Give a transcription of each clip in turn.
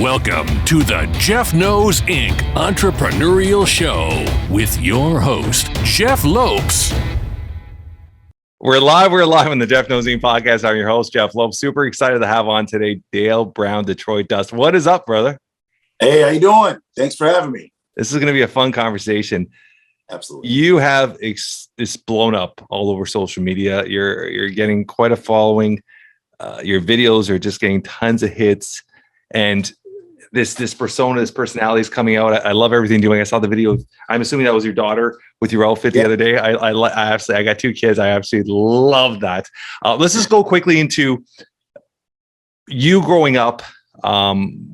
Welcome to the Jeff Knows Inc. Entrepreneurial Show with your host, Jeff Lopes. We're live on the Jeff Knows Inc. podcast. I'm your host, Jeff Lopes. Super excited to have on today Dale Brown, Detroit Dust. What is up, brother? Hey, how you doing? Thanks for having me. This is going to be a fun conversation. Absolutely. You have it's blown up all over social media. You're getting quite a following. Your videos are just getting tons of hits, and this persona, this personality is coming out. I love everything you're doing. I saw the video. I'm assuming that was your daughter with your outfit the other day. I got two kids. I absolutely love that. Let's just go quickly into you growing up.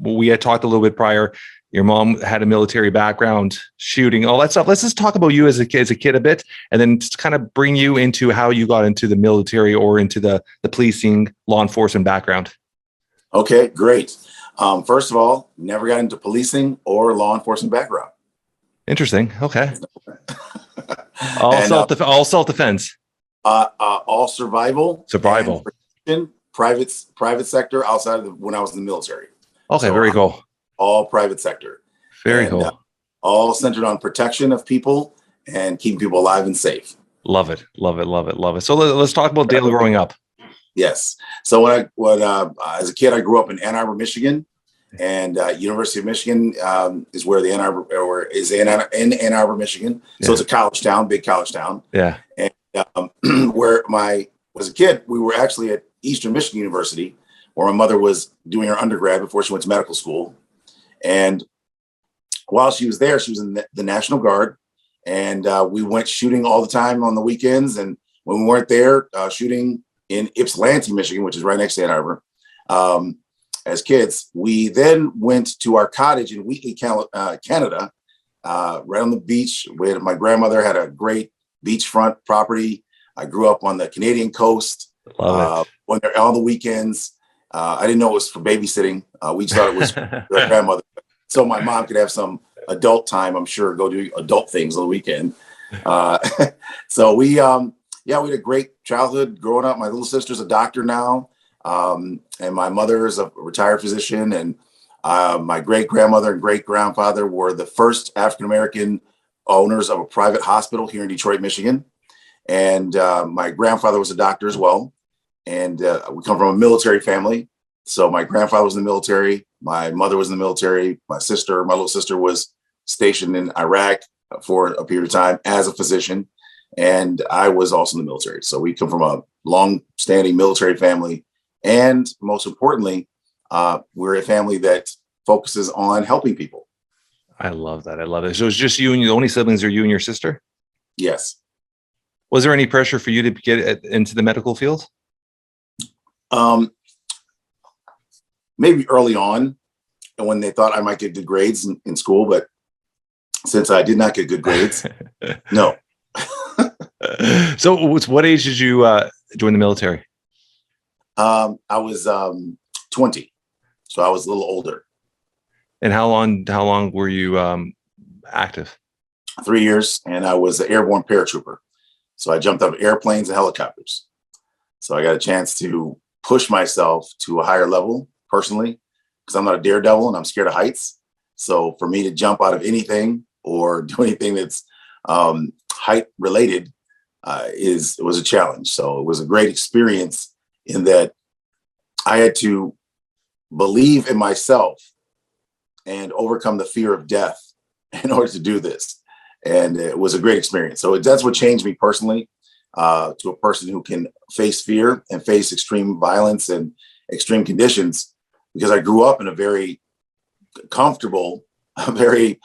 We had talked a little bit prior. Your mom had a military background, shooting, all that stuff. Let's just talk about you as a kid a bit, and then just kind of bring you into how you got into the military or into the policing, law enforcement background. Okay, great. First of all, never got into policing or law enforcement background. Interesting. Okay. All self-defense. All survival. Private sector outside of when I was in the military. Okay, so very cool. All private sector. Very cool. All centered on protection of people and keeping people alive and safe. Love it. So let's talk about Dale growing up. Yes. So as a kid, I grew up in Ann Arbor, Michigan, and University of Michigan is where in Ann Arbor, Michigan. So It's a college town, big college town. Yeah. And as a kid, we were actually at Eastern Michigan University, where my mother was doing her undergrad before she went to medical school. And while she was there, she was in the National Guard, and we went shooting all the time on the weekends. And when we weren't there, shooting in Ypsilanti, Michigan, which is right next to Ann Arbor. As kids, we then went to our cottage in Wheatley, Canada, right on the beach. My grandmother had a great beachfront property. I grew up on the Canadian coast. Went there all the weekends. I didn't know it was for babysitting. We just thought it was for their grandmother, so my mom could have some adult time. I'm sure go do adult things on the weekend. So we had a great childhood growing up. My little sister's a doctor now, and my mother is a retired physician. And my great grandmother and great grandfather were the first African American owners of a private hospital here in Detroit, Michigan. And my grandfather was a doctor as well. And we come from a military family. So my grandfather was in the military. My mother was in the military. My little sister was stationed in Iraq for a period of time as a physician. And I was also in the military. So we come from a long-standing military family. And most importantly, we're a family that focuses on helping people. I love that. So it's just you and the only siblings are you and your sister? Yes. Was there any pressure for you to get into the medical field? Maybe early on, and when they thought I might get good grades in school, but since I did not get good grades, no. So what age did you join the military? I was 20, so I was a little older. And how long were you active? 3 years, and I was an airborne paratrooper. So I jumped out of airplanes and helicopters. So I got a chance to push myself to a higher level personally, because I'm not a daredevil and I'm scared of heights. So for me to jump out of anything or do anything that's height related was a challenge. So it was a great experience in that I had to believe in myself and overcome the fear of death in order to do this. And it was a great experience. So that's what changed me personally to a person who can face fear and face extreme violence and extreme conditions, because I grew up in a very comfortable, very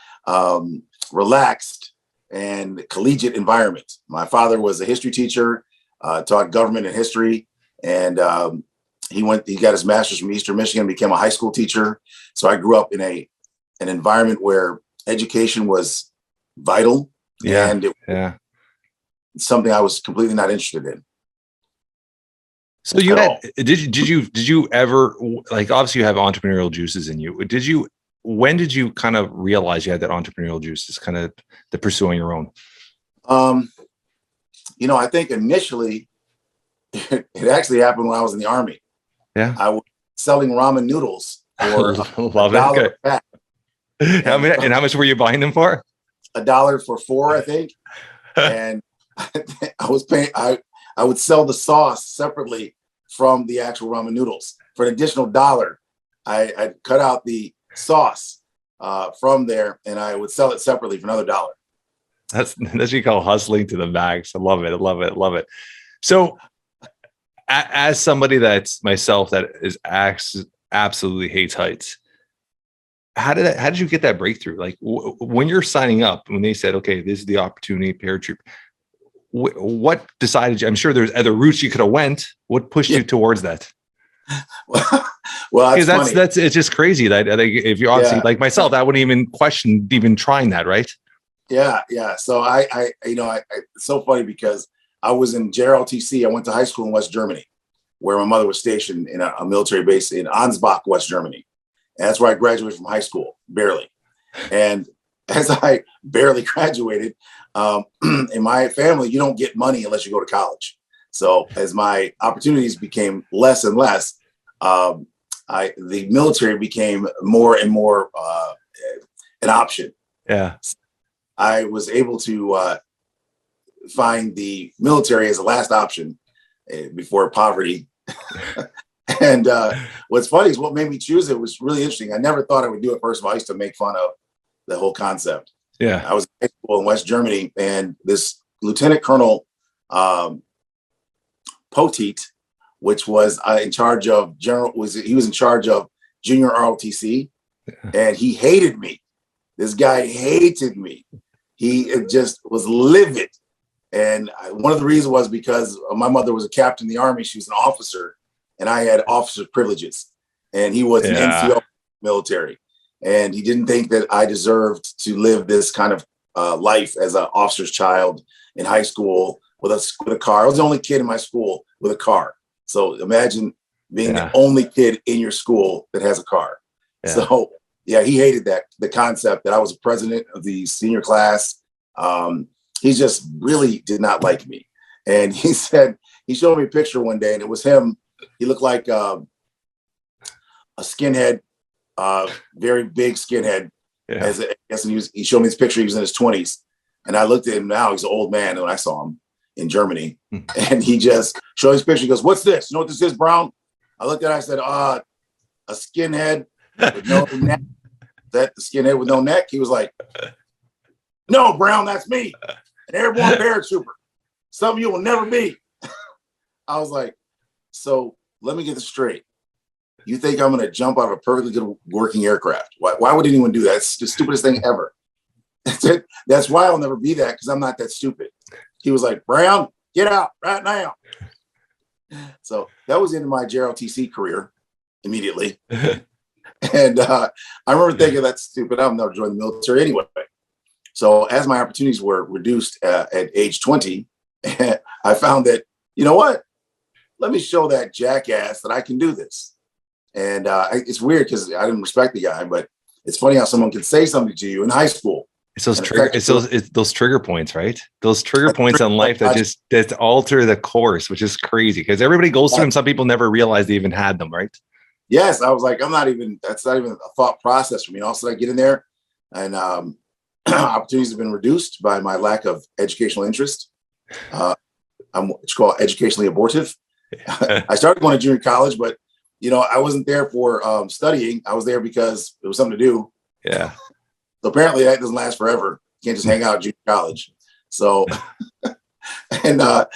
relaxed and collegiate environment. My father was a history teacher, taught government and history, and he got his master's from Eastern Michigan, became a high school teacher. So I grew up in an environment where education was vital. And it's something I was completely not interested in. So did you ever, like, obviously you have entrepreneurial juices in you. When did you kind of realize you had that entrepreneurial juices, kind of the pursuing your own? I think initially it actually happened when I was in the Army. Yeah. I was selling ramen noodles for Love $1 it. a pack. And how much were you buying them for? $1 for 4, I think. And I was paying. I would sell the sauce separately from the actual ramen noodles for an additional $1. I'd cut out the sauce from there, and I would sell it separately for another $1. That's what you call hustling to the max. I love it. I love it. Love it. So, as somebody that's myself that is absolutely hates heights, how did you get that breakthrough? Like when you're signing up, when they said, okay, this is the opportunity, paratroop, what decided you? I'm sure there's other routes you could have went. What pushed you towards that? Well, that's it's just crazy that I think if you're obviously like myself, I wouldn't even question even trying that, right? Yeah. So I it's so funny because I was in JROTC. I went to high school in West Germany, where my mother was stationed in a military base in Ansbach, West Germany. And that's where I graduated from high school, barely. And as I barely graduated, in my family, you don't get money unless you go to college. So as my opportunities became less and less, the military became more and more an option. Yeah. I was able to find the military as a last option before poverty. And what's funny is what made me choose it was really interesting. I never thought I would do it. First of all, I used to make fun of the whole concept. Yeah. I was in high school in West Germany, and this Lieutenant Colonel Poteet, which was in charge of he was in charge of junior ROTC, and he hated me. This guy hated me. He just was livid. And one of the reasons was because my mother was a captain in the Army. She was an officer, and I had officer privileges. And he was an NCO military. And he didn't think that I deserved to live this kind of life as an officer's child in high school with a car. I was the only kid in my school with a car. So imagine being the only kid in your school that has a car. Yeah. So yeah, he hated the concept that I was a president of the senior class. He just really did not like me. And he showed me a picture one day, and it was him. He looked like a skinhead, very big skinhead. Yeah. He showed me this picture. He was in his 20s. And I looked at him now. He's an old man when I saw him in Germany. And he just showed his picture. He goes, "What's this? You know what this is, Brown?" I looked at it. I said, a skinhead with no neck. That the skinhead with no neck? He was like, "No, Brown, that's me. An airborne paratrooper. Some of you will never be." I was like, so let me get this straight. You think I'm going to jump out of a perfectly good working aircraft? Why would anyone do that? It's the stupidest thing ever. That's why I'll never be that, because I'm not that stupid. He was like, "Brown, get out right now." So that was into my JROTC career immediately. And I remember thinking, that's stupid. I'll never join the military anyway. So as my opportunities were reduced at age 20, I found that, you know what? Let me show that jackass that I can do this. And it's weird because I didn't respect the guy, but it's funny how someone can say something to you in high school. It's those trigger points, right? Those trigger points in life that alter the course, which is crazy because everybody goes through them. Some people never realize they even had them, right? Yes, I was like, that's not even a thought process for me. Also, I get in there, and opportunities have been reduced by my lack of educational interest. I'm what's called educationally abortive. I started going to junior college, but I wasn't there for studying. I was there because it was something to do. Yeah. So apparently that doesn't last forever. You can't just hang out at junior college. So, and the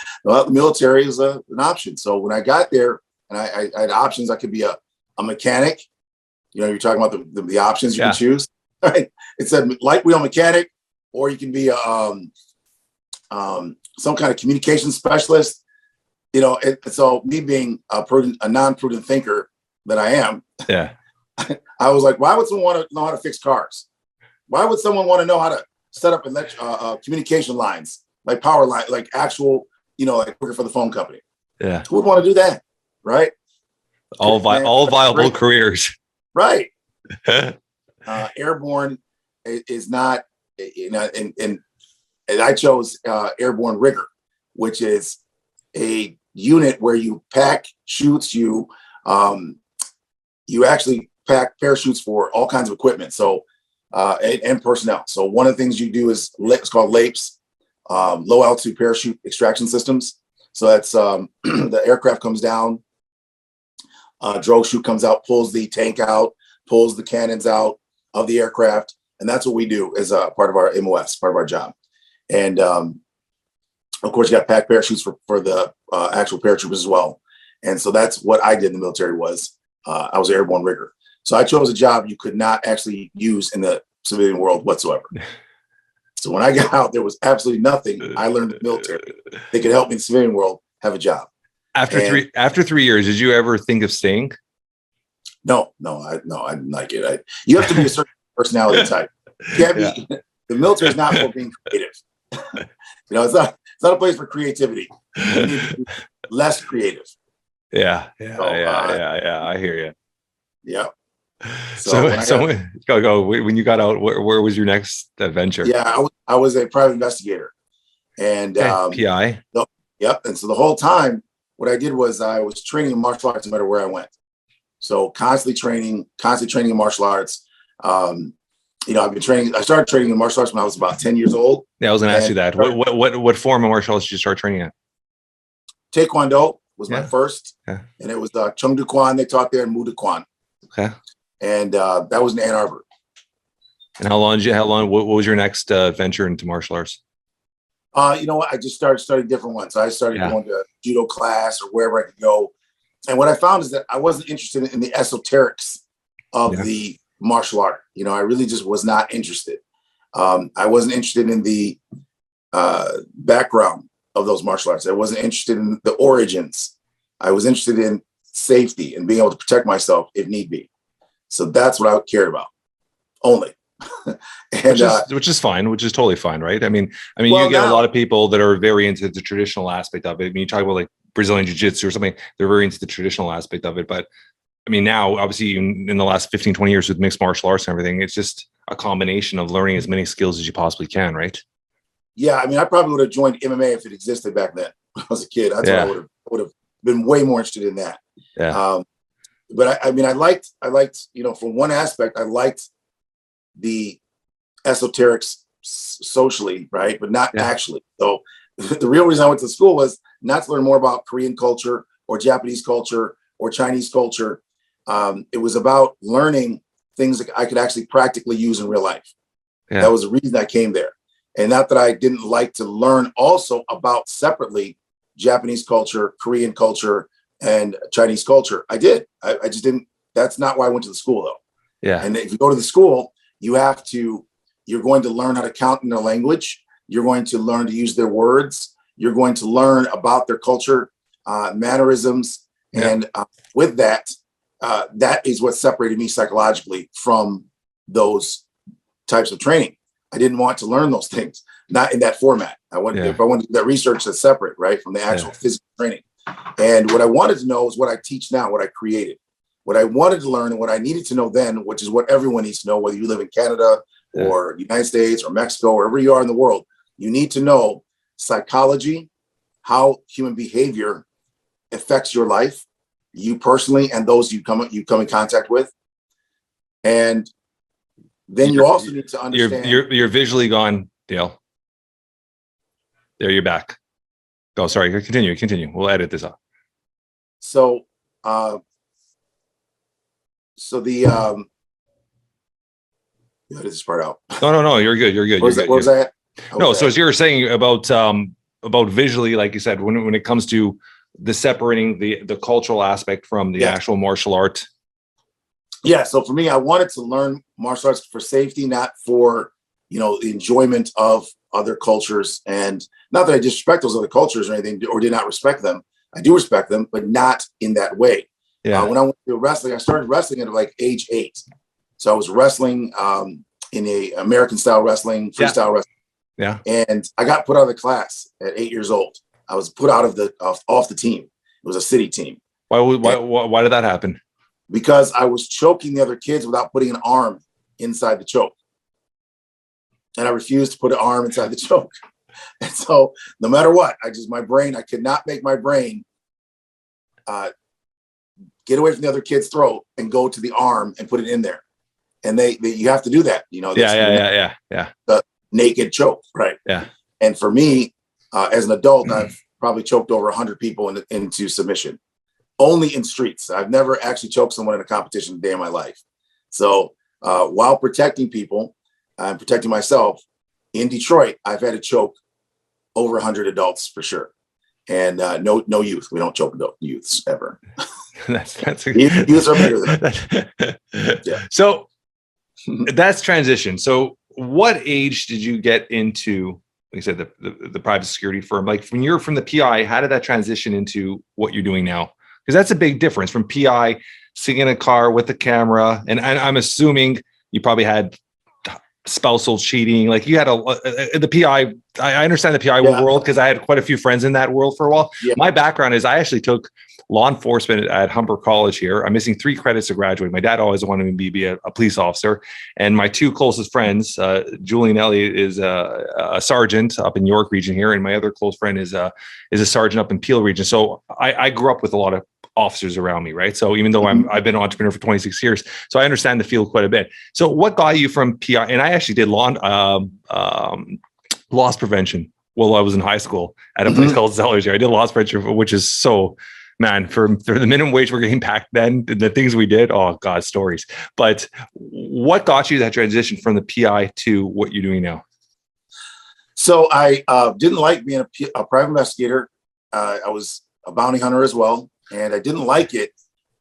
military is an option. So when I got there, and I had options, I could be a mechanic. You're talking about the options you can choose. Right? It said light wheel mechanic, or you can be some kind of communication specialist. So me being a non-prudent thinker that I am, I was like, why would someone want to know how to fix cars? Why would someone want to know how to set up communication lines, like power line, like actual, like working for the phone company? Yeah, who would want to do that, right? All viable careers, right? Airborne is not, and I chose airborne rigger, which is a unit where you pack chutes, you actually pack parachutes for all kinds of equipment. So, and personnel. So one of the things you do is it's called LAPES, low altitude parachute extraction systems. So that's the aircraft comes down, drogue chute comes out, pulls the tank out, pulls the cannons out of the aircraft. And that's what we do as a part of our MOS, part of our job. And of course, you got pack parachutes for the actual paratroopers as well. And so that's what I did in the military was I was an airborne rigger. So I chose a job you could not actually use in the civilian world whatsoever. So when I got out, there was absolutely nothing I learned in the military that could help me in the civilian world have a job. After 3 years, did you ever think of staying? No, I didn't like it. You have to be a certain personality type. You can't be, the military is not for being creative. It's not a place for creativity. You need to be less creative. Yeah. I hear you. Yeah. So when you got out, where was your next adventure? Yeah, I was a private investigator, and PI. Yep. And so the whole time, what I did was I was training in martial arts no matter where I went. So constantly training in martial arts. I've been training. I started training in martial arts when I was about 10 years old. Yeah, I was going to ask you that. What form of martial arts did you start training at? Taekwondo was my first, and it was Chung Du Kwan they taught there, and Mu Du Kwan. Okay. And that was in Ann Arbor. And what was your next venture into martial arts? You know what? I just started studying different ones. So I started going to judo class or wherever I could go. And what I found is that I wasn't interested in the esoterics of the martial art. I really just was not interested. I wasn't interested in the background of those martial arts. I wasn't interested in the origins. I was interested in safety and being able to protect myself if need be. So that's what I cared about only. Which is fine, which is totally fine, right? I mean, well, you get a lot of people that are very into the traditional aspect of it. I mean, you talk about like Brazilian jiu-jitsu or something, they're very into the traditional aspect of it. But I mean, now, obviously, in the last 15, 20 years with mixed martial arts and everything, it's just a combination of learning as many skills as you possibly can, right? Yeah, I mean, I probably would have joined MMA if it existed back then when I was a kid. That's what I would have been way more interested in that. Yeah. But I liked, from one aspect, I liked the esoterics socially, right? But not actually. So the real reason I went to school was not to learn more about Korean culture or Japanese culture or Chinese culture. It was about learning things that I could actually practically use in real life. Yeah. That was the reason I came there. And not that I didn't like to learn also about separately Japanese culture, Korean culture, and Chinese culture. I did. I just didn't. That's not why I went to the school, though. Yeah. And if you go to the school, you're going to learn how to count in their language. You're going to learn to use their words. You're going to learn about their culture, mannerisms. Yeah. And with that, that is what separated me psychologically from those types of training. I didn't want to learn those things, not in that format. If I wanted to do that research, that's separate, right, from the actual physical training. And what I wanted to know is what I teach now, what I created. What I wanted to learn and what I needed to know then, which is what everyone needs to know, whether you live in Canada or the United States or Mexico, wherever you are in the world, you need to know psychology, how human behavior affects your life, you personally, and those you come in contact with. And then you also need to understand. You're visually gone, Dale. There, you're back. Oh, sorry. Continue. We'll edit this up. So edit this part out. No. You're good. What was that? No. So as you were saying about visually, like you said, when it comes to the separating the cultural aspect from the actual martial art. Yeah. So for me, I wanted to learn martial arts for safety, not for, the enjoyment of other cultures. And not that I disrespect those other cultures or anything, or did not respect them. I do respect them, but not in that way. Yeah. When I went to wrestling, I started wrestling at like age 8. So I was wrestling in a American style wrestling, freestyle wrestling. Yeah. And I got put out of the class at 8 years old. I was put out of off the team. It was a city team. Why did that happen? Because I was choking the other kids without putting an arm inside the choke. And I refused to put an arm inside the choke. And so no matter what, I could not make my brain get away from the other kid's throat and go to the arm and put it in there. And you have to do that, you know. Yeah. The naked choke, right? Yeah. And for me, as an adult, I've probably choked over 100 people into submission, only in streets. I've never actually choked someone in a competition a day in my life. So while protecting people and protecting myself in Detroit, I've had to choke over 100 adults for sure. And no youth. We don't choke adult youths ever. Youths are bigger than that. Yeah. So that's transition. So what age did you get into, like I said, the private security firm? Like when you're from the PI, how did that transition into what you're doing now? Because that's a big difference from PI, sitting in a car with the camera. And I'm assuming you probably had spousal cheating. Like you had the PI. I understand the PI world because I had quite a few friends in that world for a while. Yeah. My background is I actually took law enforcement at Humber College here. I'm missing 3 credits to graduate. My dad always wanted me to be a police officer. And my 2 closest friends, Julian Elliott is a sergeant up in York region here. And my other close friend is a sergeant up in Peel region. So I grew up with a lot of officers around me, right? So even though I've been an entrepreneur for 26 years, so I understand the field quite a bit. So what got you from PI? And I actually did loss prevention while I was in high school at a place called Zellers here. I did loss prevention, which is so, man, for the minimum wage we're getting back then, the things we did, oh God, stories. But what got you that transition from the PI to what you're doing now? So I didn't like being a private investigator. I was a bounty hunter as well. And I didn't like it.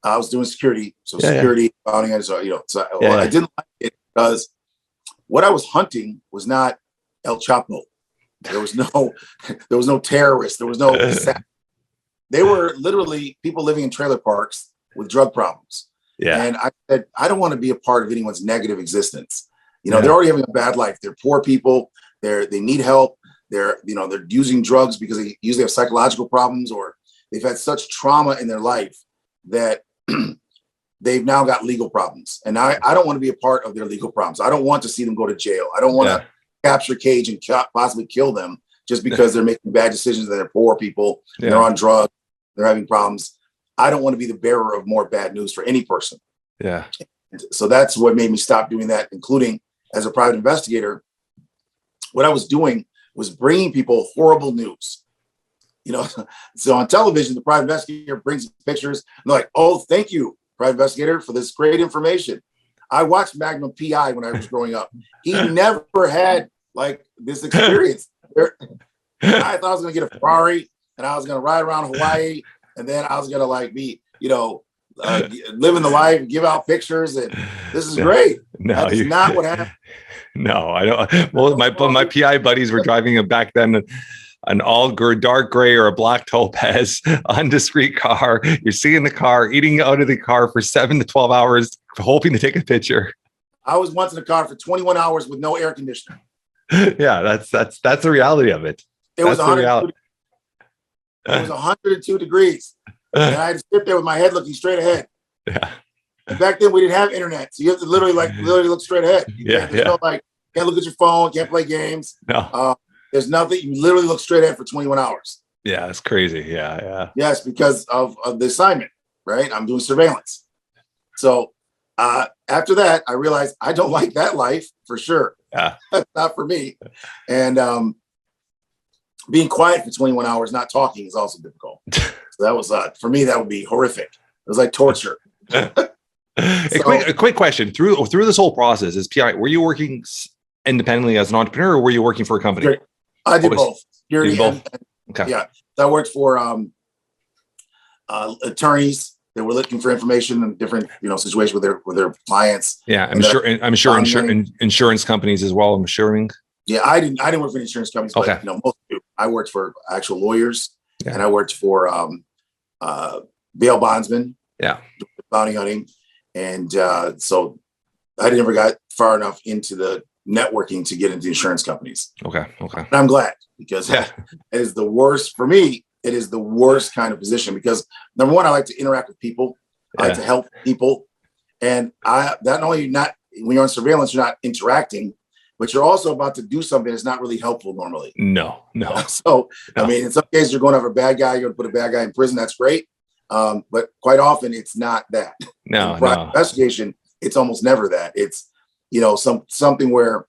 I was doing security. So security, bounty hunter, so, you know, so I didn't like it because what I was hunting was not El Chapo. There was no terrorists. There was no, they were literally people living in trailer parks with drug problems. Yeah. And I said, I don't want to be a part of anyone's negative existence. You know, they're already having a bad life. They're poor people. They need help. They're using drugs because they usually have psychological problems, or they've had such trauma in their life that they've now got legal problems. And I don't want to be a part of their legal problems. I don't want to see them go to jail. I don't want to capture cage and possibly kill them just because they're making bad decisions, that they're poor people, they're on drugs, they're having problems. I don't want to be the bearer of more bad news for any person. Yeah. And so that's what made me stop doing that, including as a private investigator. What I was doing was bringing people horrible news. You know, so on television, the private investigator brings pictures and they're like, oh, thank you, private investigator, for this great information. I watched Magnum PI when I was growing up. He never had like this experience. I thought I was going to get a Ferrari and I was going to ride around Hawaii, and then I was going to like be, living the life and give out pictures. And this is great. No, that's not what happened. No, I don't. Well, my PI buddies were driving him back then. An all dark gray or a black Topaz undiscreet car. You're seeing the car, eating out of the car for 7 to 12 hours, hoping to take a picture. I was once in a car for 21 hours with no air conditioner. Yeah, that's the reality of it. It was 102 degrees. And I had to sit there with my head looking straight ahead. Yeah. And back then we didn't have internet. So you have to literally look straight ahead. Can't look at your phone, can't play games. No. There's nothing. You literally look straight ahead for 21 hours. Yeah, it's crazy. Yeah. Yes, because of the assignment, right? I'm doing surveillance. So after that, I realized I don't like that life for sure. Yeah. That's not for me. And being quiet for 21 hours, not talking, is also difficult. So that was, for me, that would be horrific. It was like torture. A quick question. Through this whole process, as PI, were you working independently as an entrepreneur, or were you working for a company? I did both. Security and, okay. Yeah. So I worked for attorneys that were looking for information in different, situations with their clients. Yeah, I'm sure insurance companies as well. I'm assuming. Yeah, I didn't work for insurance companies, but most do. I worked for actual lawyers, and I worked for bail bondsmen. Yeah, bounty hunting, and so I never got far enough into the networking to get into insurance companies. Okay. And I'm glad, because it is the worst for me. It is the worst kind of position because, number one, I like to interact with people. I like to help people. And when you're on surveillance, you're not interacting, but you're also about to do something that's not really helpful normally. No. So, I mean, in some cases, you're going after a bad guy, you're going to put a bad guy in prison. That's great. But quite often it's not that. No, In private investigation, it's almost never that. It's, something where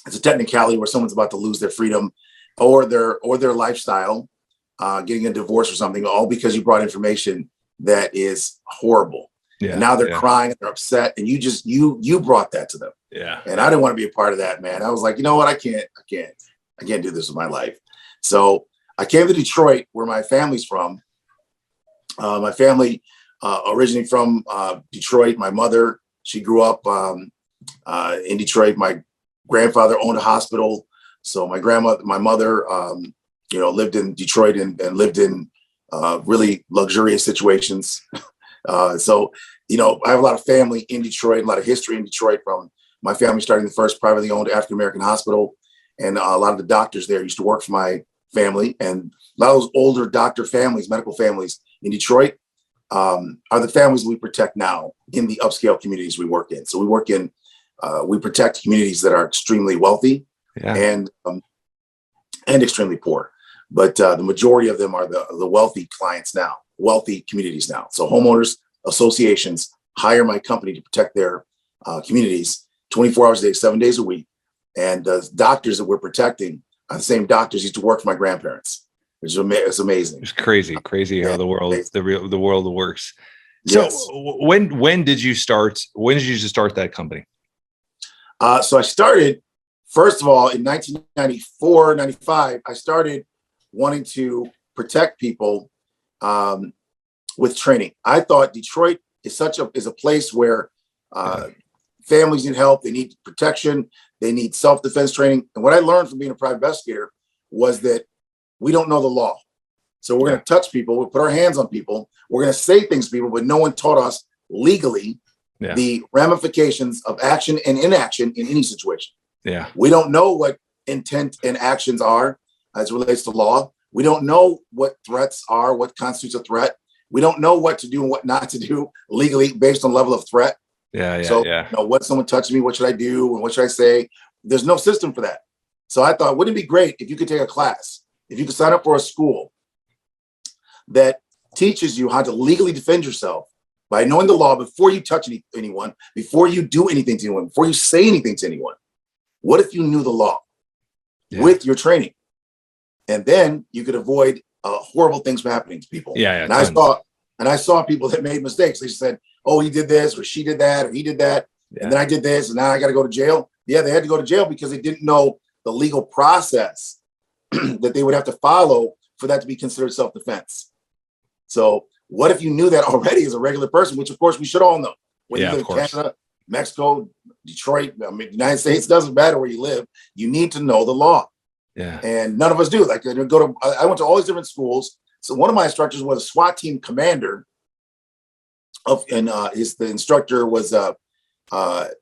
it's a technicality where someone's about to lose their freedom or their lifestyle, getting a divorce or something, all because you brought information that is horrible. Yeah. And now they're crying, they're upset, and you brought that to them. Yeah. And I didn't want to be a part of that, man. I was like, you know what? I can't do this with my life. So I came to Detroit, where my family's from. My family originally from Detroit. My mother, she grew up in Detroit. My grandfather owned a hospital. So my mother, lived in Detroit and lived in really luxurious situations. So, I have a lot of family in Detroit, a lot of history in Detroit from my family starting the first privately owned African-American hospital. And a lot of the doctors there used to work for my family. And a lot of those older doctor families, medical families in Detroit are the families we protect now in the upscale communities we work in. So we protect communities that are extremely wealthy and extremely poor. But the majority of them are the wealthy clients now, wealthy communities now. So homeowners associations hire my company to protect their communities 24 hours a day, 7 days a week. And the doctors that we're protecting are the same doctors used to work for my grandparents. It's amazing. It's crazy how the world works. Yes. So when did you start? When did you start that company? So I started, first of all, in 1994, 95, I started wanting to protect people with training. I thought Detroit is a place where families need help. They need protection. They need self-defense training. And what I learned from being a private investigator was that we don't know the law. So we're going to touch people. We'll put our hands on people. We're going to say things to people, but no one taught us legally the ramifications of action and inaction in any situation. Yeah. We don't know what intent and actions are as it relates to law. We don't know what threats are, what constitutes a threat. We don't know what to do and what not to do legally based on level of threat. So, what someone touched me, what should I do? And what should I say? There's no system for that. So I thought, wouldn't it be great if you could take a class, if you could sign up for a school that teaches you how to legally defend yourself by knowing the law before you touch anyone, before you do anything to anyone, before you say anything to anyone. What if you knew the law with your training? And then you could avoid horrible things from happening to people. And I saw people that made mistakes. They said, oh, he did this or she did that or he did that. And then I did this and now I got to go to jail. Yeah, they had to go to jail because they didn't know the legal process that they would have to follow for that to be considered self-defense. So what if you knew that already as a regular person, which of course we should all know. When you live in Canada, Mexico, Detroit, the United States, doesn't matter where you live. You need to know the law. Yeah. And none of us do. Like I went to all these different schools. So one of my instructors was a SWAT team commander the instructor was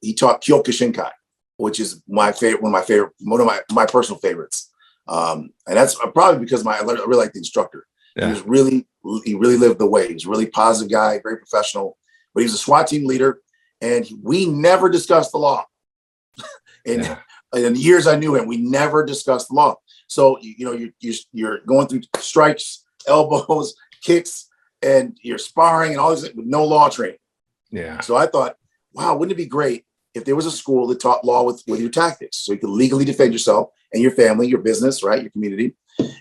he taught Kyokushinkai, which is my favorite, one of my personal favorites. And that's probably because I really like the instructor. Yeah. He really lived the way. He was a really positive guy, very professional, but he was a SWAT team leader. And we never discussed the law. In the years I knew him, we never discussed the law. So, you're going through strikes, elbows, kicks, and you're sparring and all this with no law training. Yeah. So I thought, wow, wouldn't it be great if there was a school that taught law with your tactics so you could legally defend yourself and your family, your business, right, your community.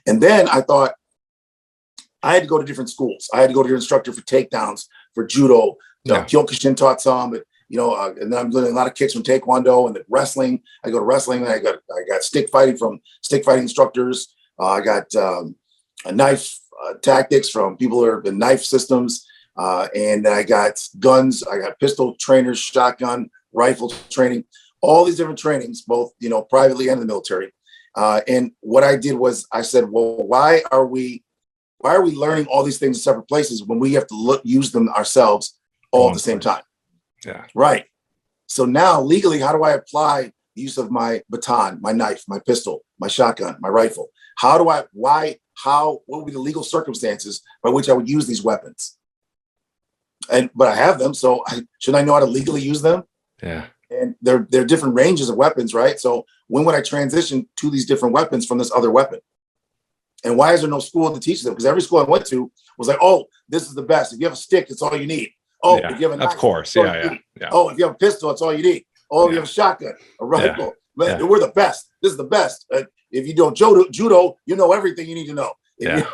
And then I thought I had to go to different schools. I had to go to your instructor for takedowns, for judo. Kyokushin taught some, but and then I'm doing a lot of kicks from Taekwondo and then wrestling. I go to wrestling. And I got stick fighting from stick fighting instructors. I got a knife tactics from people who are in knife systems. And I got guns. I got pistol trainers, shotgun, rifle training, all these different trainings, both, privately and in the military. And what I did was I said, well, why are we learning all these things in separate places when we have to use them ourselves all at the same time? Yeah. Right. So now legally, how do I apply the use of my baton, my knife, my pistol, my shotgun, my rifle? What would be the legal circumstances by which I would use these weapons? But I have them, so shouldn't I know how to legally use them? Yeah. And they're different ranges of weapons, right? So when would I transition to these different weapons from this other weapon? And why is there no school to teach them? Because every school I went to was like, oh, this is the best. If you have a stick, it's all you need. Oh, if you have a knife, of course. Yeah. Oh, if you have a pistol, it's all you need. Oh, if you have a shotgun, a rifle. Yeah. We're the best. This is the best. If you do judo, you know everything you need to know. You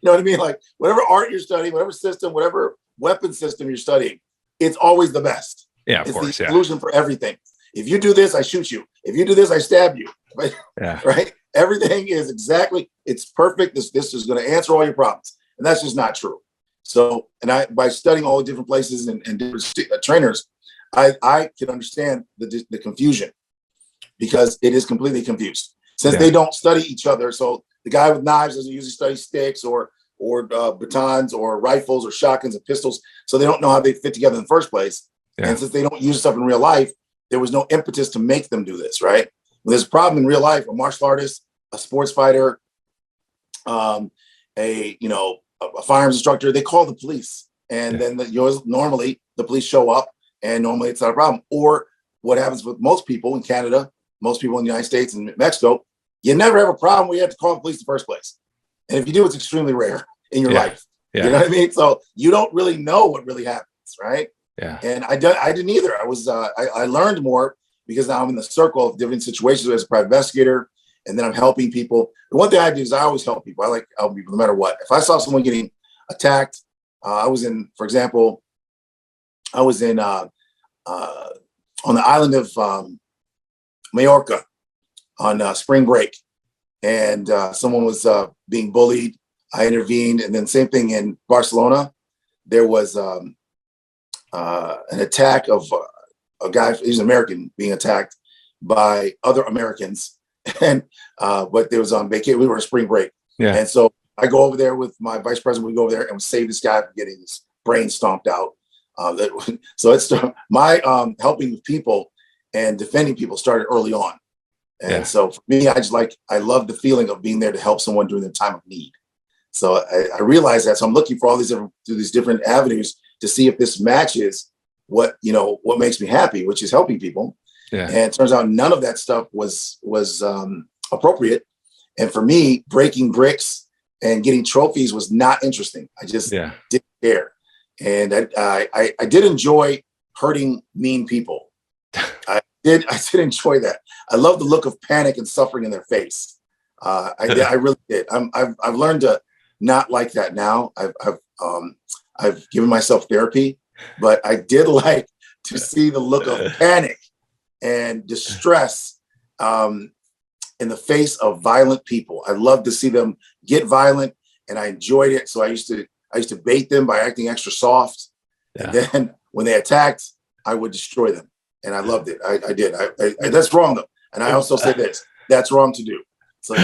know what I mean? Like whatever art you're studying, whatever system, whatever weapon system you're studying, it's always the best. Yeah, of it's course. the solution for everything. If you do this, I shoot you. If you do this, I stab you. Right? Everything is exactly, it's perfect. This is going to answer all your problems. And that's just not true. So, and by studying all the different places and different trainers, I can understand the confusion because it is completely confused. Since they don't study each other. So the guy with knives doesn't usually study sticks or batons or rifles or shotguns and pistols. So they don't know how they fit together in the first place. Yeah. And since they don't use stuff in real life, there was no impetus to make them do this, right? When there's a problem in real life, a martial artist, a sports fighter, a firearms instructor, they call the police. And then normally the police show up and normally it's not a problem. Or what happens with most people in Canada, most people in the United States and Mexico, you never have a problem where you have to call the police in the first place. And if you do, it's extremely rare in your life. Yeah. You know what I mean? So you don't really know what really happens, right? Yeah. And I didn't either. I learned more because now I'm in the circle of different situations as a private investigator, and then I'm helping people. The one thing I do is I always help people. I like helping people no matter what. If I saw someone getting attacked, I was in on the island of Majorca on spring break, and someone was being bullied. I intervened, and then same thing in Barcelona. There was an attack of a guy, he's an American, being attacked by other Americans, and but there was on vacation. We were on spring break, and so I go over there with my vice president. We go over there and we save this guy from getting his brain stomped out. So it's my helping people and defending people started early on. And so for me, I love the feeling of being there to help someone during their time of need. So I realized that. So I'm looking for all these different avenues to see if this matches what makes me happy, which is helping people. Yeah. And it turns out none of that stuff was appropriate. And for me, breaking bricks and getting trophies was not interesting. I just didn't care. And I did enjoy hurting mean people. I did enjoy that. I love the look of panic and suffering in their face. I really did. I've learned to not like that now. I've given myself therapy, but I did like to see the look of panic and distress in the face of violent people. I love to see them get violent, and I enjoyed it. So I used to bait them by acting extra soft, and then when they attacked, I would destroy them. And I loved it. I did. That's wrong though. And I also say this: that's wrong to do. So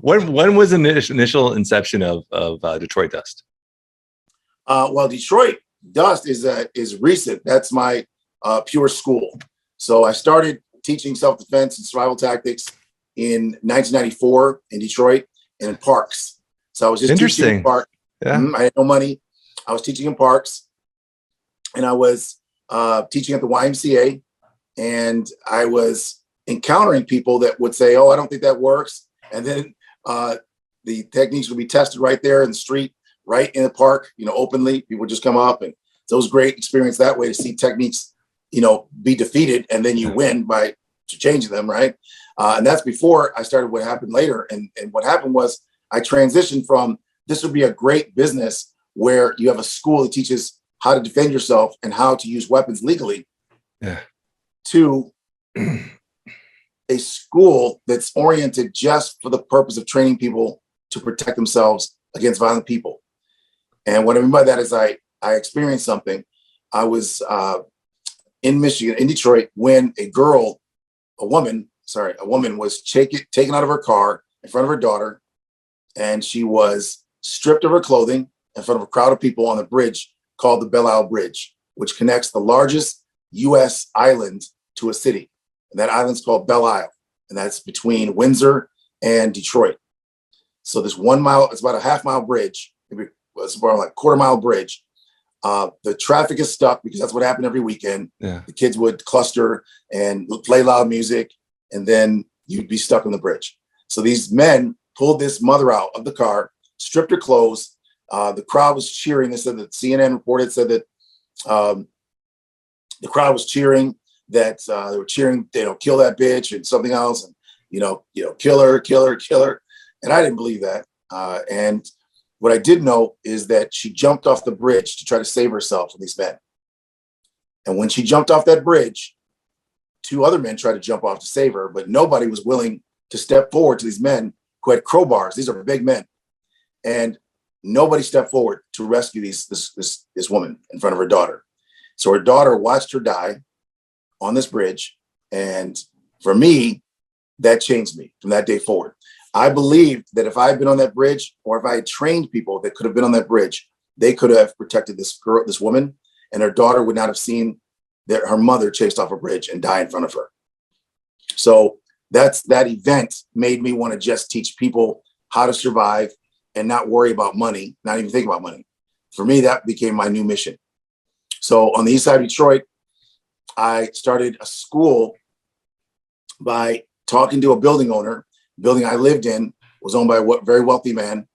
when was the initial inception of Detroit D.U.S.T? Well, Detroit D.U.S.T is recent. That's my pure school. So I started teaching self-defense and survival tactics in 1994 in Detroit and in parks. So I was just teaching in parks. Yeah. I had no money. I was teaching in parks, and I was teaching at the YMCA, and I was encountering people that would say, "Oh, I don't think that works," and then the techniques would be tested right there in the street, right in the park, openly. People would just come up, and so it was a great experience that way to see techniques, be defeated, and then you win by changing them, right? And that's before I started what happened later. And what happened was I transitioned from this would be a great business where you have a school that teaches how to defend yourself and how to use weapons legally, to a school that's oriented just for the purpose of training people to protect themselves against violent people. And what I mean by that is I experienced something. I was in Michigan, in Detroit, when a woman was taken out of her car in front of her daughter, and she was stripped of her clothing in front of a crowd of people on a bridge called the Belle Isle Bridge, which connects the largest U.S. island to a city. And that island's called Belle Isle, and that's between Windsor and Detroit. So this 1 mile, it's about a half-mile bridge. It's about like quarter-mile bridge. The traffic is stuck because that's what happened every weekend. Yeah. The kids would cluster and play loud music, and then you'd be stuck on the bridge. So these men pulled this mother out of the car, stripped her clothes. The crowd was cheering. They said that CNN reported said that the crowd was cheering, that they were cheering, kill that bitch and something else, and kill her, kill her, kill her. And I didn't believe that. And what I did know is that she jumped off the bridge to try to save herself from these men. And when she jumped off that bridge, 2 other men tried to jump off to save her, but nobody was willing to step forward to these men who had crowbars. These are big men. And nobody stepped forward to rescue this woman in front of her daughter. So her daughter watched her die on this bridge. And for me, that changed me from that day forward. I believed that if I had been on that bridge, or if I had trained people that could have been on that bridge, they could have protected this woman, and her daughter would not have seen that her mother chased off a bridge and die in front of her. So that event made me want to just teach people how to survive and not worry about money, not even think about money. For me, that became my new mission. So on the east side of Detroit, I started a school by talking to a building owner. The building I lived in was owned by a very wealthy man,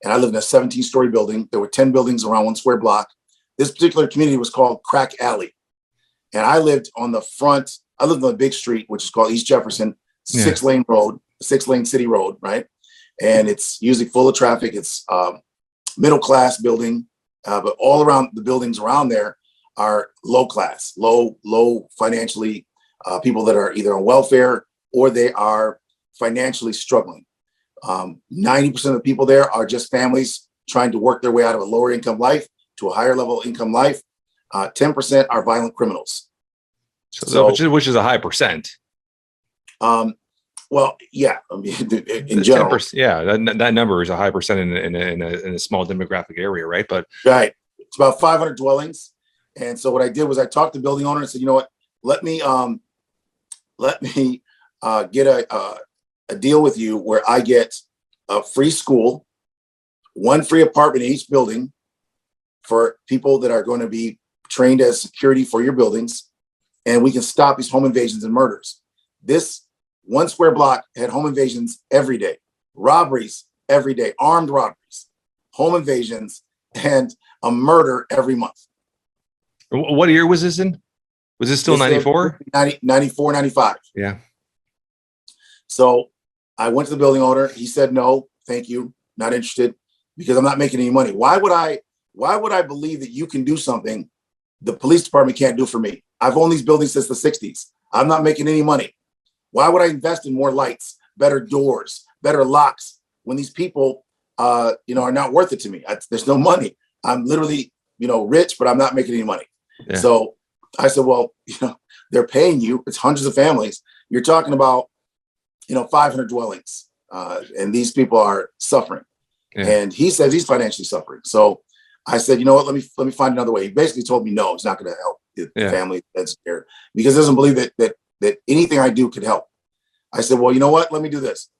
and I lived in a 17-story building. There were 10 buildings around 1 square block. This particular community was called Crack Alley. And I lived on the big street, which is called East Jefferson, 6-lane road, 6-lane city road, right? And it's usually full of traffic. It's middle-class building, but all around the buildings around there are low class, low financially, people that are either on welfare or they are financially struggling. 90% of the people there are just families trying to work their way out of a lower income life to a higher level income life. 10% are violent criminals. So which is a high percent. Well, yeah, I mean, in general, 10%, yeah, that number is a high percent in a small demographic area, right? But right, it's about 500 dwellings. And so what I did was I talked to the building owner and said, you know what, let me get a deal with you where I get a free school, 1 free apartment in each building for people that are going to be trained as security for your buildings, and we can stop these home invasions and murders. This 1 square block had home invasions every day, robberies every day, armed robberies, home invasions, and a murder every month. What year was this in? Was this still 94? 94, 95. Yeah. So I went to the building owner. He said, no, thank you. Not interested, because I'm not making any money. Why would I believe that you can do something the police department can't do for me? I've owned these buildings since the 60s. I'm not making any money. Why would I invest in more lights, better doors, better locks when these people, are not worth it to me? There's no money. I'm literally, rich, but I'm not making any money. Yeah. So I said, well, they're paying you. It's hundreds of families. You're talking about, 500 dwellings, and these people are suffering. Yeah. And he says he's financially suffering. So I said, you know what? Let me find another way. He basically told me no, it's not going to help the family that's there, because he doesn't believe that anything I do could help. I said, well, you know what? Let me do this.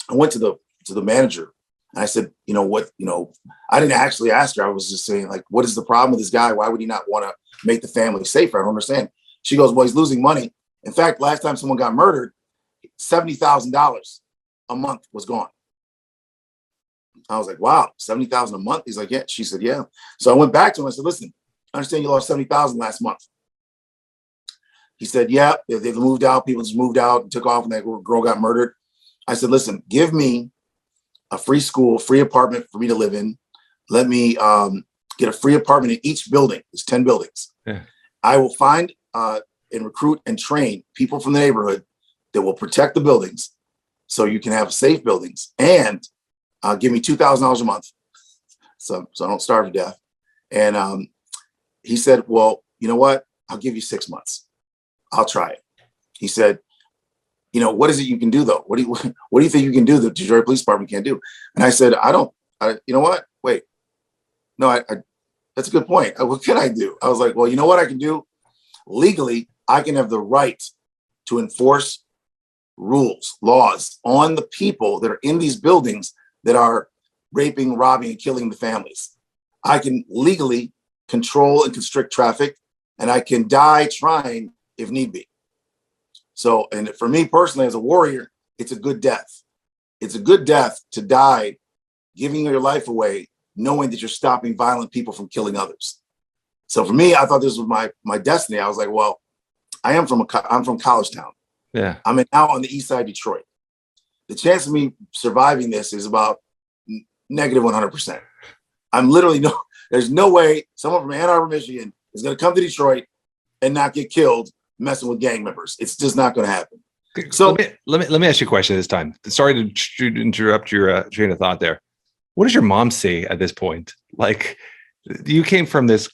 I went to the manager and I said, I didn't actually ask her. I was just saying, like, what is the problem with this guy? Why would he not want to make the family safer? I don't understand. She goes, well, he's losing money. In fact, last time someone got murdered, $70,000 a month was gone. I was like, wow, $70,000 a month? He's like, yeah. She said, yeah. So I went back to him and I said, listen, I understand you lost $70,000 last month. He said, yeah, they've moved out. People just moved out and took off, and that girl got murdered. I said, listen, give me a free school, free apartment for me to live in. Let me get a free apartment in each building. There's 10 buildings. Yeah. I will find and recruit and train people from the neighborhood that will protect the buildings so you can have safe buildings, and give me $2,000 a month so I don't starve to death. And he said, well, you know what? I'll give you 6 months. I'll try it. He said, what is it you can do though? What do you think you can do that the Detroit Police Department can't do? And I said, you know what? Wait, no, that's a good point. What can I do? I was like, well, you know what I can do? Legally, I can have the right to enforce rules, laws on the people that are in these buildings that are raping, robbing, and killing the families. I can legally control and constrict traffic, and I can die trying if need be. So, and for me personally, as a warrior, it's a good death. it's a good death to die giving your life away, knowing that you're stopping violent people from killing others. So for me, I thought this was my destiny. I was like, well, I'm from College Town. Yeah. I'm now on the east side of Detroit. The chance of me surviving this is about negative 100%. I'm literally there's no way someone from Ann Arbor, Michigan is going to come to Detroit and not get killed messing with gang members. It's just not going to happen. So let me ask you a question this time. Sorry to interrupt your train of thought there. What does your mom say at this point? Like, you came from this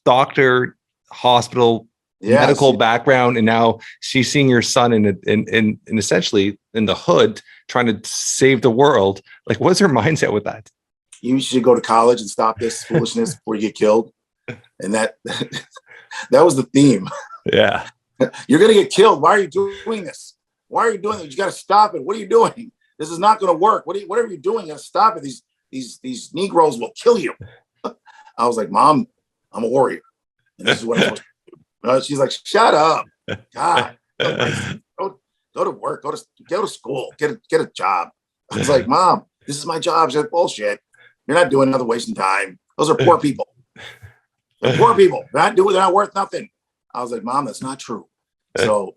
doctor, hospital, medical background, and now she's seeing your son in essentially in the hood trying to save the world. Like, what's her mindset with that? You should go to college and stop this foolishness before you get killed. And that was the theme. Yeah. You're going to get killed. Why are you doing this? Why are you doing this? You got to stop it. What are you doing? This is not going to work. Whatever you're doing, you got to stop it. These Negroes will kill you. I was like, Mom, I'm a warrior. And this is what I'm supposed to do. She's like, shut up. God, go to work, go to school, get a job. I was like, Mom, this is my job. She's like, bullshit. You're not doing another wasting time. Those are poor people. They're poor people. They're not worth nothing. I was like, Mom, that's not true. So,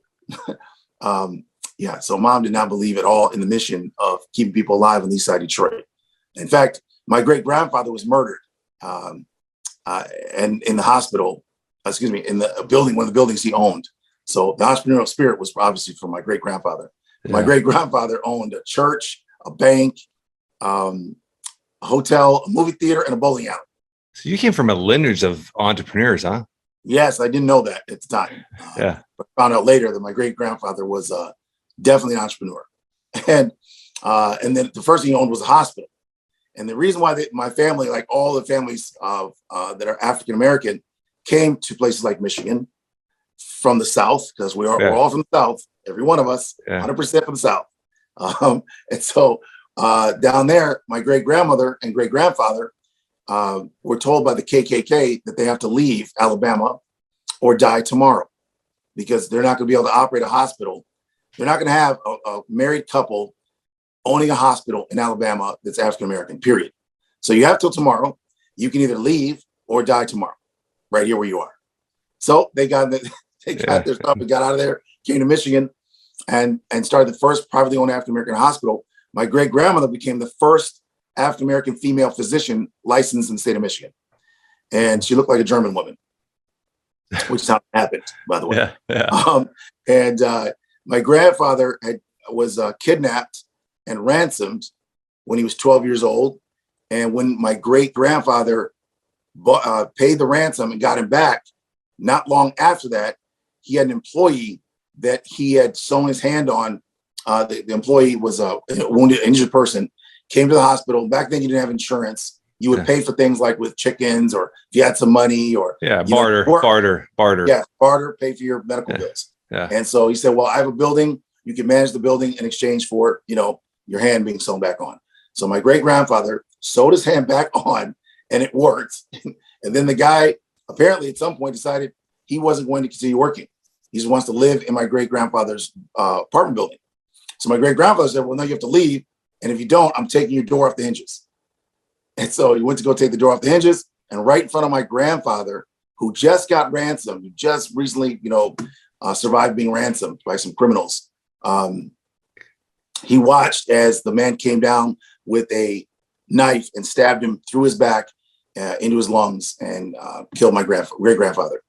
so Mom did not believe at all in the mission of keeping people alive on the east side of Detroit. In fact, my great-grandfather was murdered and in the hospital, in the building, one of the buildings he owned. So the entrepreneurial spirit was obviously from my great-grandfather. Yeah. My great-grandfather owned a church, a bank, a hotel, a movie theater, and a bowling alley. So you came from a lineage of entrepreneurs, huh? Yes, I didn't know that at the time. But found out later that my great-grandfather was definitely an entrepreneur. And then the first thing he owned was a hospital. And the reason why my family, like all the families of that are African-American, came to places like Michigan from the South, because we're all from the South, every one of us, 100% from the South. And so down there, my great-grandmother and great-grandfather were told by the KKK that they have to leave Alabama or die tomorrow, because they're not going to be able to operate a hospital. They're not going to have a married couple owning a hospital in Alabama that's African-American, period. So you have till tomorrow. You can either leave or die tomorrow, right here where you are. So they got their stuff and got out of there, came to Michigan and started the first privately owned African-American hospital. My great-grandmother became the first African-American female physician licensed in the state of Michigan. And she looked like a German woman, which is how it happened, by the way. My grandfather was kidnapped and ransomed when he was 12 years old. And when my great-grandfather paid the ransom and got him back, not long after that, he had an employee that he had sewn his hand on. The employee was a wounded, injured person, came to the hospital. Back then, you didn't have insurance. You would pay for things like with chickens, or if you had some money, or barter. Yeah, barter, pay for your medical bills. Yeah. And so he said, well, I have a building. You can manage the building in exchange for, your hand being sewn back on. So my great-grandfather sewed his hand back on, and it worked. And then the guy apparently at some point decided he wasn't going to continue working. He just wants to live in my great-grandfather's apartment building. So my great-grandfather said, well, no, you have to leave. And if you don't, I'm taking your door off the hinges. And so he went to go take the door off the hinges, and right in front of my grandfather, who just got ransomed, who just recently, survived being ransomed by some criminals. He watched as the man came down with a knife and stabbed him through his back into his lungs and killed my great-grandfather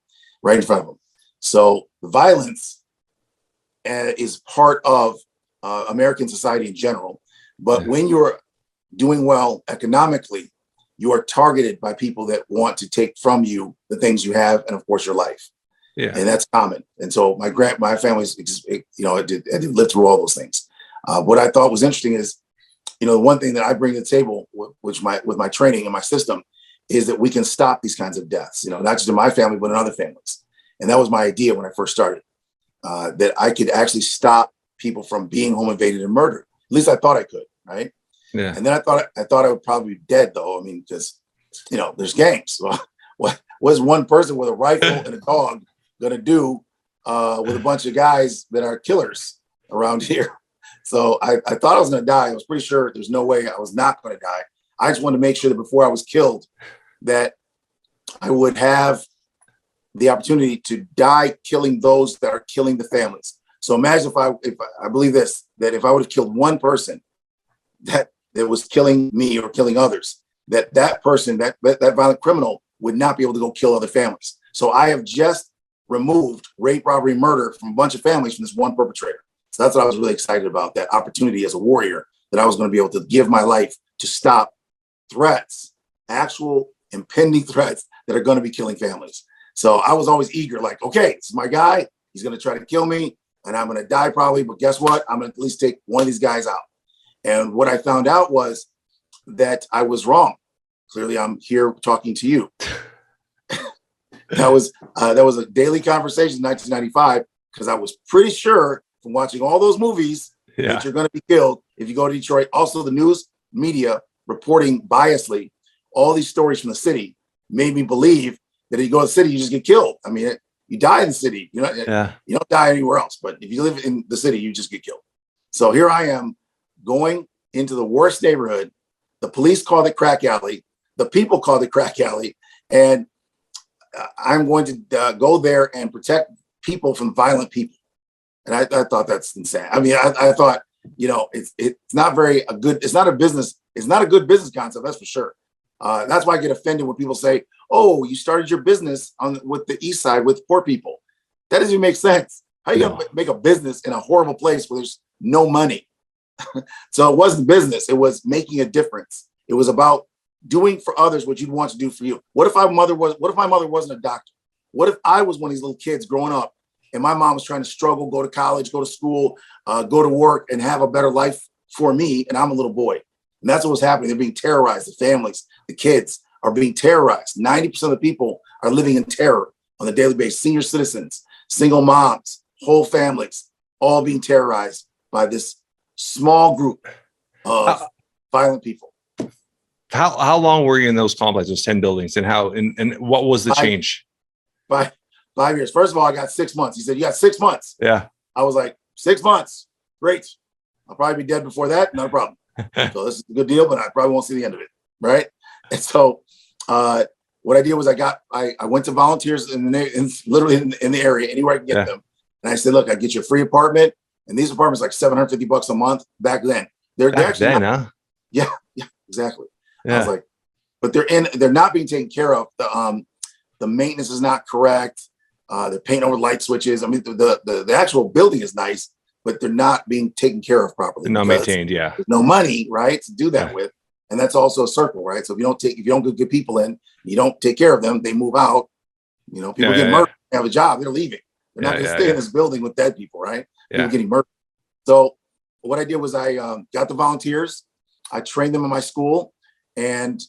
right in front of him. So the violence is part of American society in general. But when you're doing well economically, you are targeted by people that want to take from you the things you have, and of course your life. Yeah, and that's common. And so my family's, I did live through all those things. What I thought was interesting is, the one thing that I bring to the table, with my training and my system, is that we can stop these kinds of deaths. Not just in my family, but in other families. And that was my idea when I first started, that I could actually stop people from being home invaded and murdered. At least I thought I could, right? Yeah. And then I thought I would probably be dead, though. I mean, because there's gangs. Well, what's one person with a rifle and a dog going to do with a bunch of guys that are killers around here? So I thought I was going to die. I was pretty sure there's no way I was not going to die. I just wanted to make sure that before I was killed, that I would have the opportunity to die killing those that are killing the families. So imagine if I believe this, that if I would have killed one person that was killing me or killing others, that person, that violent criminal would not be able to go kill other families. So I have just removed rape, robbery, murder from a bunch of families from this one perpetrator. So that's what I was really excited about, that opportunity as a warrior, that I was going to be able to give my life to stop threats, actual impending threats that are going to be killing families. So I was always eager, like, okay, this is my guy. He's going to try to kill me and I'm going to die probably. But guess what? I'm going to at least take one of these guys out. And what I found out was that I was wrong. Clearly, I'm here talking to you. That was a daily conversation in 1995, because I was pretty sure from watching all those movies that you're going to be killed if you go to Detroit. Also, the news media reporting biasly all these stories from the city made me believe that if you go to the city, you just get killed. I mean, you die in the city. You don't die anywhere else. But if you live in the city, you just get killed. So here I am going into the worst neighborhood. The police called it crack alley. The people called it crack alley. And I'm going to go there and protect people from violent people. And I thought that's insane. I mean, I thought, it's not it's not a good business concept, that's for sure. That's why I get offended when people say, oh, you started your business with the East Side with poor people. That doesn't even make sense. How are you going to make a business in a horrible place where there's no money? So it wasn't business. It was making a difference. It was about doing for others what you'd want to do for you. What if my mother wasn't a doctor? What if I was one of these little kids growing up and my mom was trying to struggle, go to college, go to school, go to work and have a better life for me, and I'm a little boy? And that's what was happening. They're being terrorized. The families, the kids are being terrorized. 90% of the people are living in terror on a daily basis. Senior citizens, single moms, whole families, all being terrorized by this small group of violent people. How long were you in those complexes, those 10 buildings, and what was the change? 5 years. First of all, I got 6 months. He said, you got 6 months. Yeah. I was like, 6 months. Great. I'll probably be dead before that. No problem. So this is a good deal, but I probably won't see the end of it. Right. And so what I did was I went to volunteers literally in the area, anywhere I can get them. And I said, look, I get you a free apartment. And these apartments like $750 a month back then. They're actually Yeah, exactly. Yeah. I was like, but they're not being taken care of. The maintenance is not correct. They're painting over light switches. I mean, the actual building is nice, but they're not being taken care of properly. They're not maintained. Yeah. There's no money, right, to do that with. And that's also a circle, right? So if you don't get people in, you don't take care of them, they move out. People get murdered, have a job, they're leaving. They're not going to stay in this building with dead people, right? People getting murdered. So what I did was I got the volunteers, I trained them in my school, and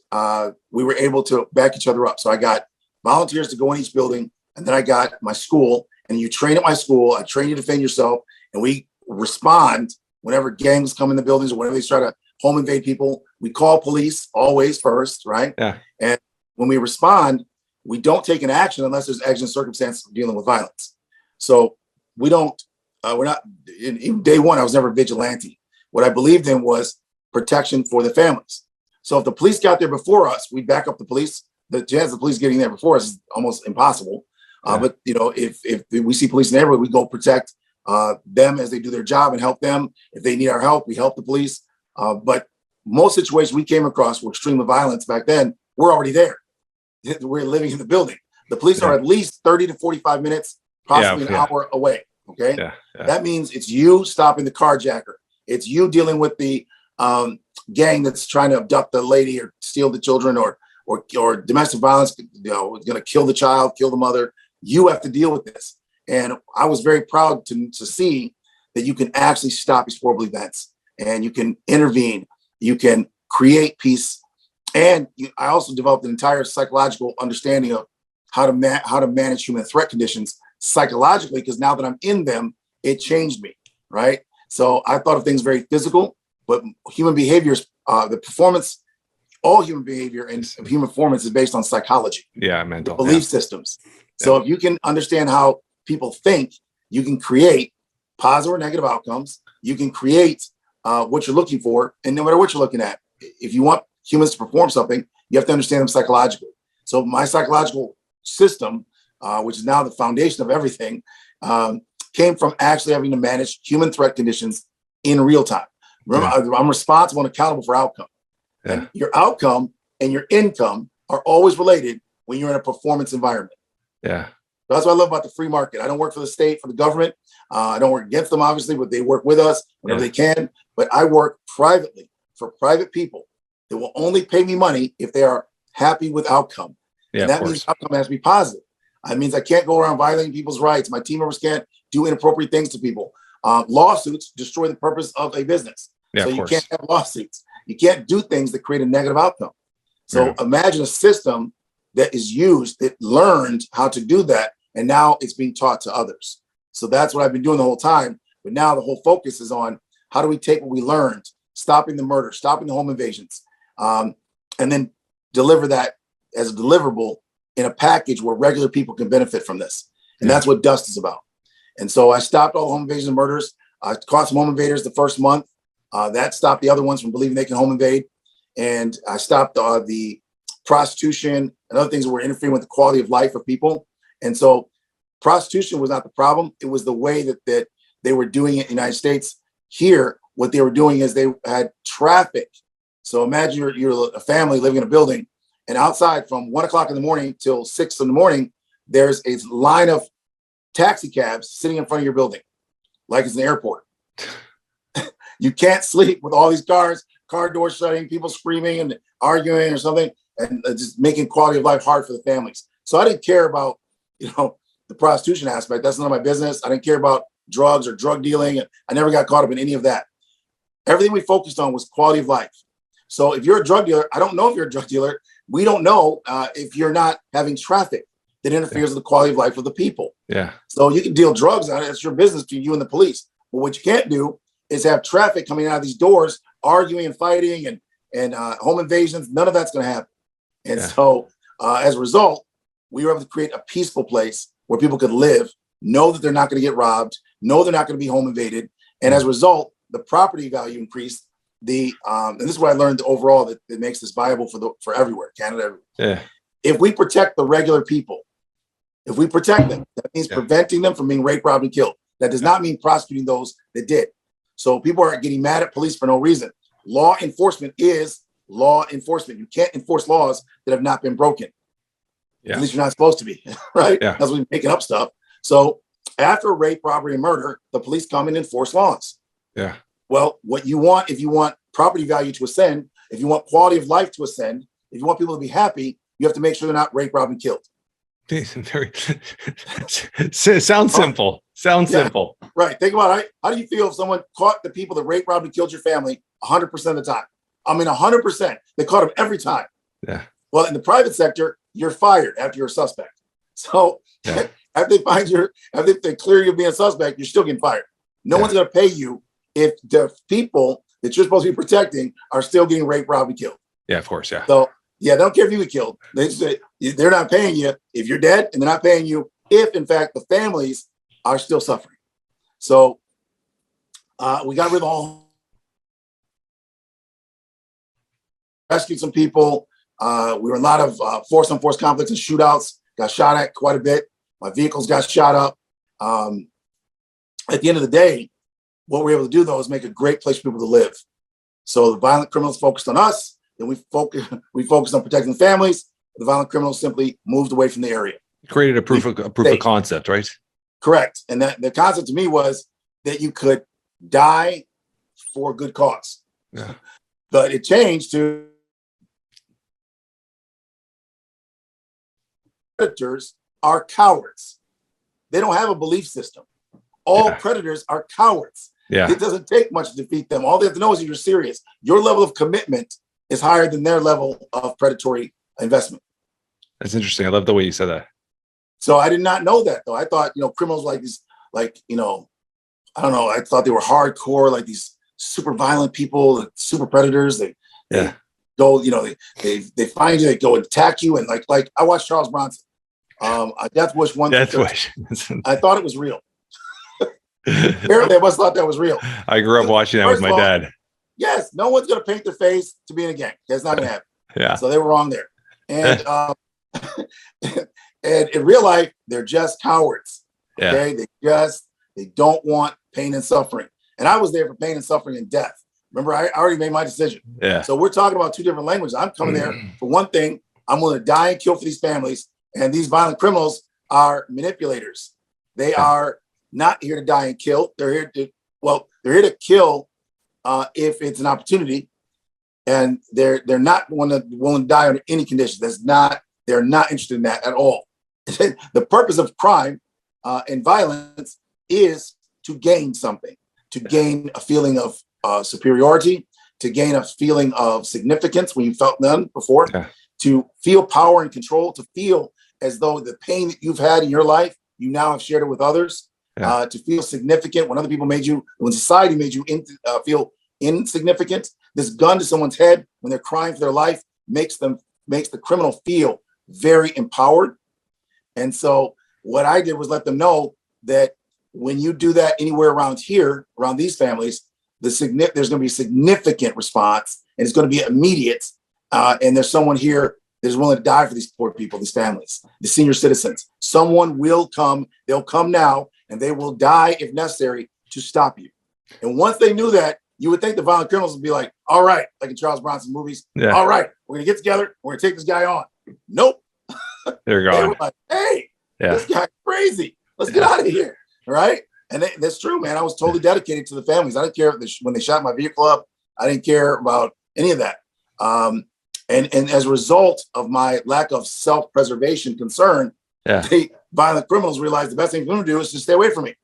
we were able to back each other up. So I got volunteers to go in each building, and then I got my school, and you train at my school. I train you to defend yourself, and we respond whenever gangs come in the buildings or whenever they try to home invade people. We call police always first, right? Yeah. And when we respond, we don't take an action unless there's exigent circumstances dealing with violence. So we don't. We're not. In day one, I was never a vigilante. What I believed in was protection for the families. So if the police got there before us, we back up the police. The chance of the police getting there before us is almost impossible. But if we see police in the neighborhood, we go protect them as they do their job and help them. If they need our help, we help the police. But most situations we came across were extreme violence back then. We're already there. We're living in the building. The police are at least 30 to 45 minutes, possibly an hour away. Okay. That means it's you stopping the carjacker. It's you dealing with the gang that's trying to abduct the lady or steal the children or domestic violence, going to kill the child, kill the mother. You have to deal with this. And I was very proud to see that you can actually stop these horrible events and you can intervene, you can create peace. And I also developed an entire psychological understanding of how to manage human threat conditions psychologically, because now that I'm in them, it changed me, right? So I thought of things very physical, but human behaviors, the performance, all human behavior and human performance is based on psychology. Yeah, mental belief systems. So if you can understand how people think, you can create positive or negative outcomes, you can create what you're looking for. And no matter what you're looking at, if you want humans to perform something, you have to understand them psychologically. So my psychological system, which is now the foundation of everything, came from actually having to manage human threat conditions in real time. Remember, I'm responsible and accountable for outcome. Yeah. And your outcome and your income are always related when you're in a performance environment. Yeah. That's what I love about the free market. I don't work for the state, for the government. I don't work against them, obviously, but they work with us whenever they can. But I work privately for private people that will only pay me money if they are happy with outcome. Yeah, and that means outcome has to be positive. It means I can't go around violating people's rights. My team members can't do inappropriate things to people. Lawsuits destroy the purpose of a business. Yeah, so you can't have lawsuits. You can't do things that create a negative outcome. So imagine a system that is used, that learned how to do that, and now it's being taught to others. So that's what I've been doing the whole time. But now the whole focus is on how do we take what we learned, stopping the murder, stopping the home invasions, and then deliver that as a deliverable in a package where regular people can benefit from this. And that's what D.U.S.T is about. And so I stopped all the home invasions and murders. I caught some home invaders the first month. That stopped the other ones from believing they can home invade. And I stopped the prostitution and other things that were interfering with the quality of life of people. And so prostitution was not the problem. It was the way that they were doing it in the United States. Here, what they were doing is they had traffic. So imagine you're a family living in a building, and outside from 1 o'clock in the morning till 6 in the morning, there's a line of taxi cabs sitting in front of your building, like it's an airport. You can't sleep with all these cars, car doors shutting, people screaming and arguing or something, and just making quality of life hard for the families. So I didn't care about, the prostitution aspect. That's none of my business. I didn't care about drugs or drug dealing. And I never got caught up in any of that. Everything we focused on was quality of life. So if you're a drug dealer, I don't know if you're a drug dealer. We don't know if you're not having traffic that interferes with the quality of life of the people. Yeah. So you can deal drugs on it. It's your business to you and the police. But what you can't do is have traffic coming out of these doors, arguing and fighting and home invasions. None of that's going to happen. And so as a result, we were able to create a peaceful place where people could live, know that they're not going to get robbed, know they're not going to be home invaded. And as a result, the property value increased. And this is what I learned overall that makes this viable for everywhere, Canada, everywhere. Yeah. If we protect the regular people, if we protect them, that means preventing them from being raped, robbed, and killed. That does not mean prosecuting those that did. So people aren't getting mad at police for no reason. Law enforcement is law enforcement. You can't enforce laws that have not been broken. Yeah. At least you're not supposed to be, right? Yeah. That's we're making up stuff. So after rape, robbery, and murder, the police come in and enforce laws. Yeah. Well, what you want, if you want property value to ascend, if you want quality of life to ascend, if you want people to be happy, you have to make sure they're not raped, robbed, and killed. Very sounds simple. Sounds simple. Right. Think about it. How do you feel if someone caught the people that raped, robbed, and killed your family 100% of the time? I mean, 100%. They caught them every time. Yeah. Well, in the private sector, you're fired after you're a suspect. So after they clear you of being a suspect, you're still getting fired. No one's going to pay you if the people that you're supposed to be protecting are still getting raped, robbed, and killed. Yeah, of course. Yeah. So they don't care if you get killed. They say they're not paying you if you're dead, and they're not paying you if, in fact, the families are still suffering. So we got rid of all, rescued some people. We were in a lot of force-on-force conflicts and shootouts. Got shot at quite a bit. My vehicles got shot up. At the end of the day, what we were able to do, though, is make a great place for people to live. So the violent criminals focused on us, and we focused on protecting families. The violent criminals simply moved away from the area. Created a proof of concept, right? Correct. And that the concept to me was that you could die for a good cause. Yeah. But it changed to predators are cowards. They don't have a belief system. All predators are cowards. Yeah. It doesn't take much to defeat them. All they have to know is you're serious. Your level of commitment is higher than their level of predatory investment. That's interesting. I love the way you said that. So I did not know that, though. I thought, criminals like these, I don't know. I thought they were hardcore, like these super violent people, super predators. They go, they find you, they go and attack you. And like I watched Charles Bronson. Death Wish 1 through 13. I thought it was real. Apparently, I must have thought that was real. I grew up watching that with my dad. Yes, no one's going to paint their face to be in a gang. That's not going to happen. Yeah. So they were wrong there. And and in real life, they're just cowards. Okay, they don't want pain and suffering. And I was there for pain and suffering and death. Remember, I already made my decision. Yeah. So we're talking about two different languages. I'm coming there for one thing. I'm going to die and kill for these families. And these violent criminals are manipulators. They are not here to die and kill. They're here to kill if it's an opportunity. And they're not willing to die under any conditions. They're not interested in that at all. The purpose of crime and violence is to gain something, to gain a feeling of superiority, to gain a feeling of significance when you felt none before, to feel power and control, to feel as though the pain that you've had in your life, you now have shared it with others, to feel significant when other people when society made you feel insignificant. This gun to someone's head when they're crying for their life makes the criminal feel very empowered. And so what I did was let them know that when you do that anywhere around here, around these families, there's going to be a significant response, and it's going to be immediate. And there's someone here that is willing to die for these poor people, these families, the senior citizens. Someone will come. They'll come now, and they will die if necessary to stop you. And once they knew that, you would think the violent criminals would be like, all right, like in Charles Bronson movies. Yeah. All right, we're going to get together. We're going to take this guy on. Nope. They're gone. They were like, hey, this guy's crazy. Let's get out of here. Right. And that's true, man. I was totally dedicated to the families. I didn't care when they shot my vehicle up. I didn't care about any of that. And as a result of my lack of self-preservation concern, the violent criminals realized the best thing for them to do is to stay away from me.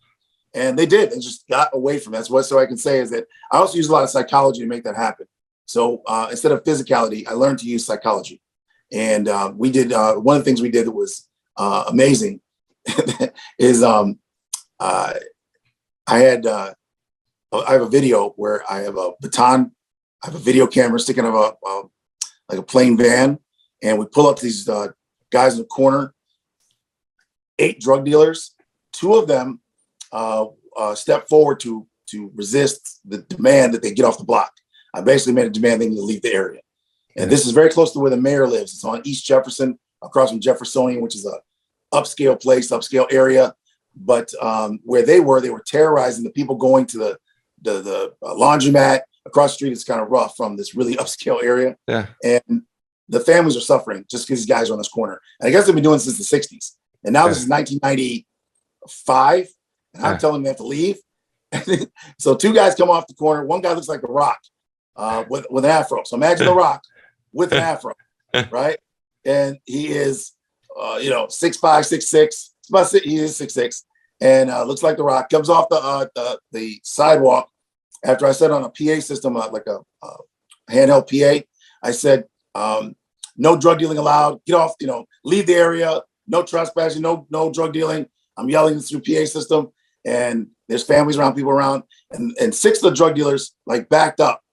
And they did. They just got away from that. So I can say is that I also use a lot of psychology to make that happen. So instead of physicality, I learned to use psychology. And we did one of the things we did that was amazing is I have a video where I have a baton, I have a video camera sticking out of like a plain van, and we pull up these guys in the corner, 8 drug dealers. 2 of them step forward to resist the demand that they get off the block. I basically made a demand they need to leave the area. And this is very close to where the mayor lives. It's on East Jefferson, across from Jeffersonian, which is a upscale place, upscale area. But where they were terrorizing the people going to the laundromat across the street. It's kind of rough from this really upscale area. Yeah. And the families are suffering just because these guys are on this corner. And I guess they've been doing it since the 60s. And now this is 1995. And I'm telling them they have to leave. So 2 guys come off the corner. One guy looks like The Rock with an afro. So imagine The Rock with an afro, right? And he is, 6'5", 6'6". He is 6'6", and looks like The Rock. Comes off the sidewalk after I said on a PA system, like a handheld PA. I said, no drug dealing allowed. Get off, leave the area. No trespassing, no drug dealing. I'm yelling through PA system, and there's families around, people around, and 6 of the drug dealers like backed up.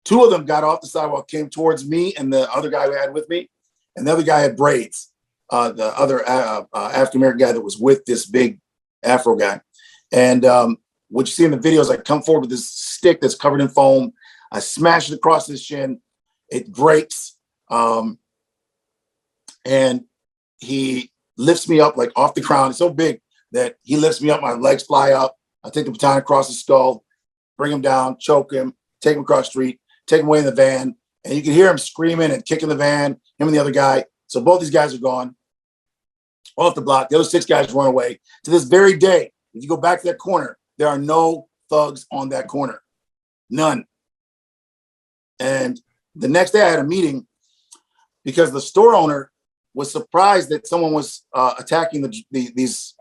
2 of them got off the sidewalk, came towards me and the other guy who had with me, and the other guy had braids. The other African-American guy that was with this big Afro guy. And what you see in the videos, I come forward with this stick that's covered in foam. I smash it across his shin. It breaks. And he lifts me up like off the ground. It's so big that he lifts me up. My legs fly up. I take the baton across his skull, bring him down, choke him, take him across the street, take him away in the van. And you can hear him screaming and kicking the van, him and the other guy. So both these guys are gone off the block. The other 6 guys run away. To this very day, if you go back to that corner, there are no thugs on that corner. None. And the next day I had a meeting because the store owner was surprised that someone was attacking these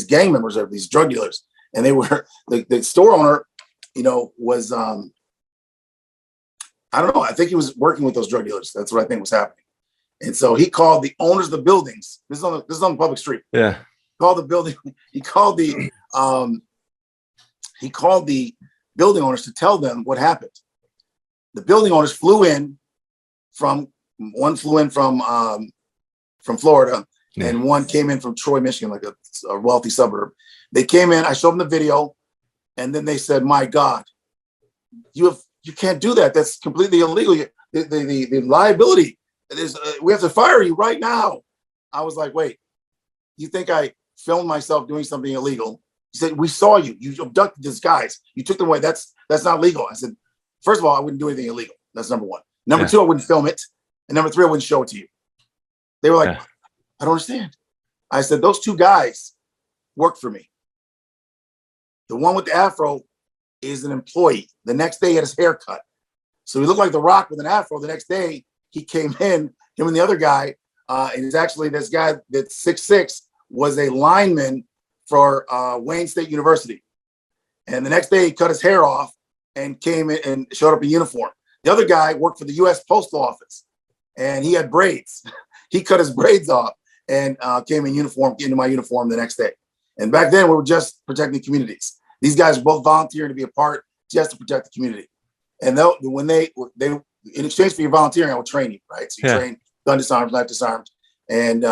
gang members or these drug dealers. And they were, the store owner, was, I don't know. I think he was working with those drug dealers. That's what I think was happening. And so he called the owners of the buildings. This is on the public street. Yeah. Called the building. He called the building owners to tell them what happened. The building owners flew in from Florida, and one came in from Troy, Michigan, like a wealthy suburb. They came in, I showed them the video, and then they said, "My God, you can't do that. That's completely illegal. The liability is, we have to fire you right now." I was like, "Wait, you think I filmed myself doing something illegal?" He said, "We saw you. You abducted these guys. You took them away. That's not legal." I said, "First of all, I wouldn't do anything illegal. That's number one. Number two, I wouldn't film it. And number three, I wouldn't show it to you." They were like, "I don't understand." I said, "Those two guys work for me. The one with the afro is an employee. The next day he had his hair cut. So he looked like The Rock with an afro. The next day he came in, him and the other guy, and it's actually this guy that's 6'6" was a lineman for Wayne State University. And the next day he cut his hair off and came in and showed up in uniform. The other guy worked for the U.S. Postal Office, and he had braids. He cut his braids off and came in uniform, into my uniform the next day. And back then we were just protecting communities. These guys were both volunteering to be a part just to protect the community. And when they in exchange for your volunteering, I will train you, right? So you train gun disarmed, knife disarmed. And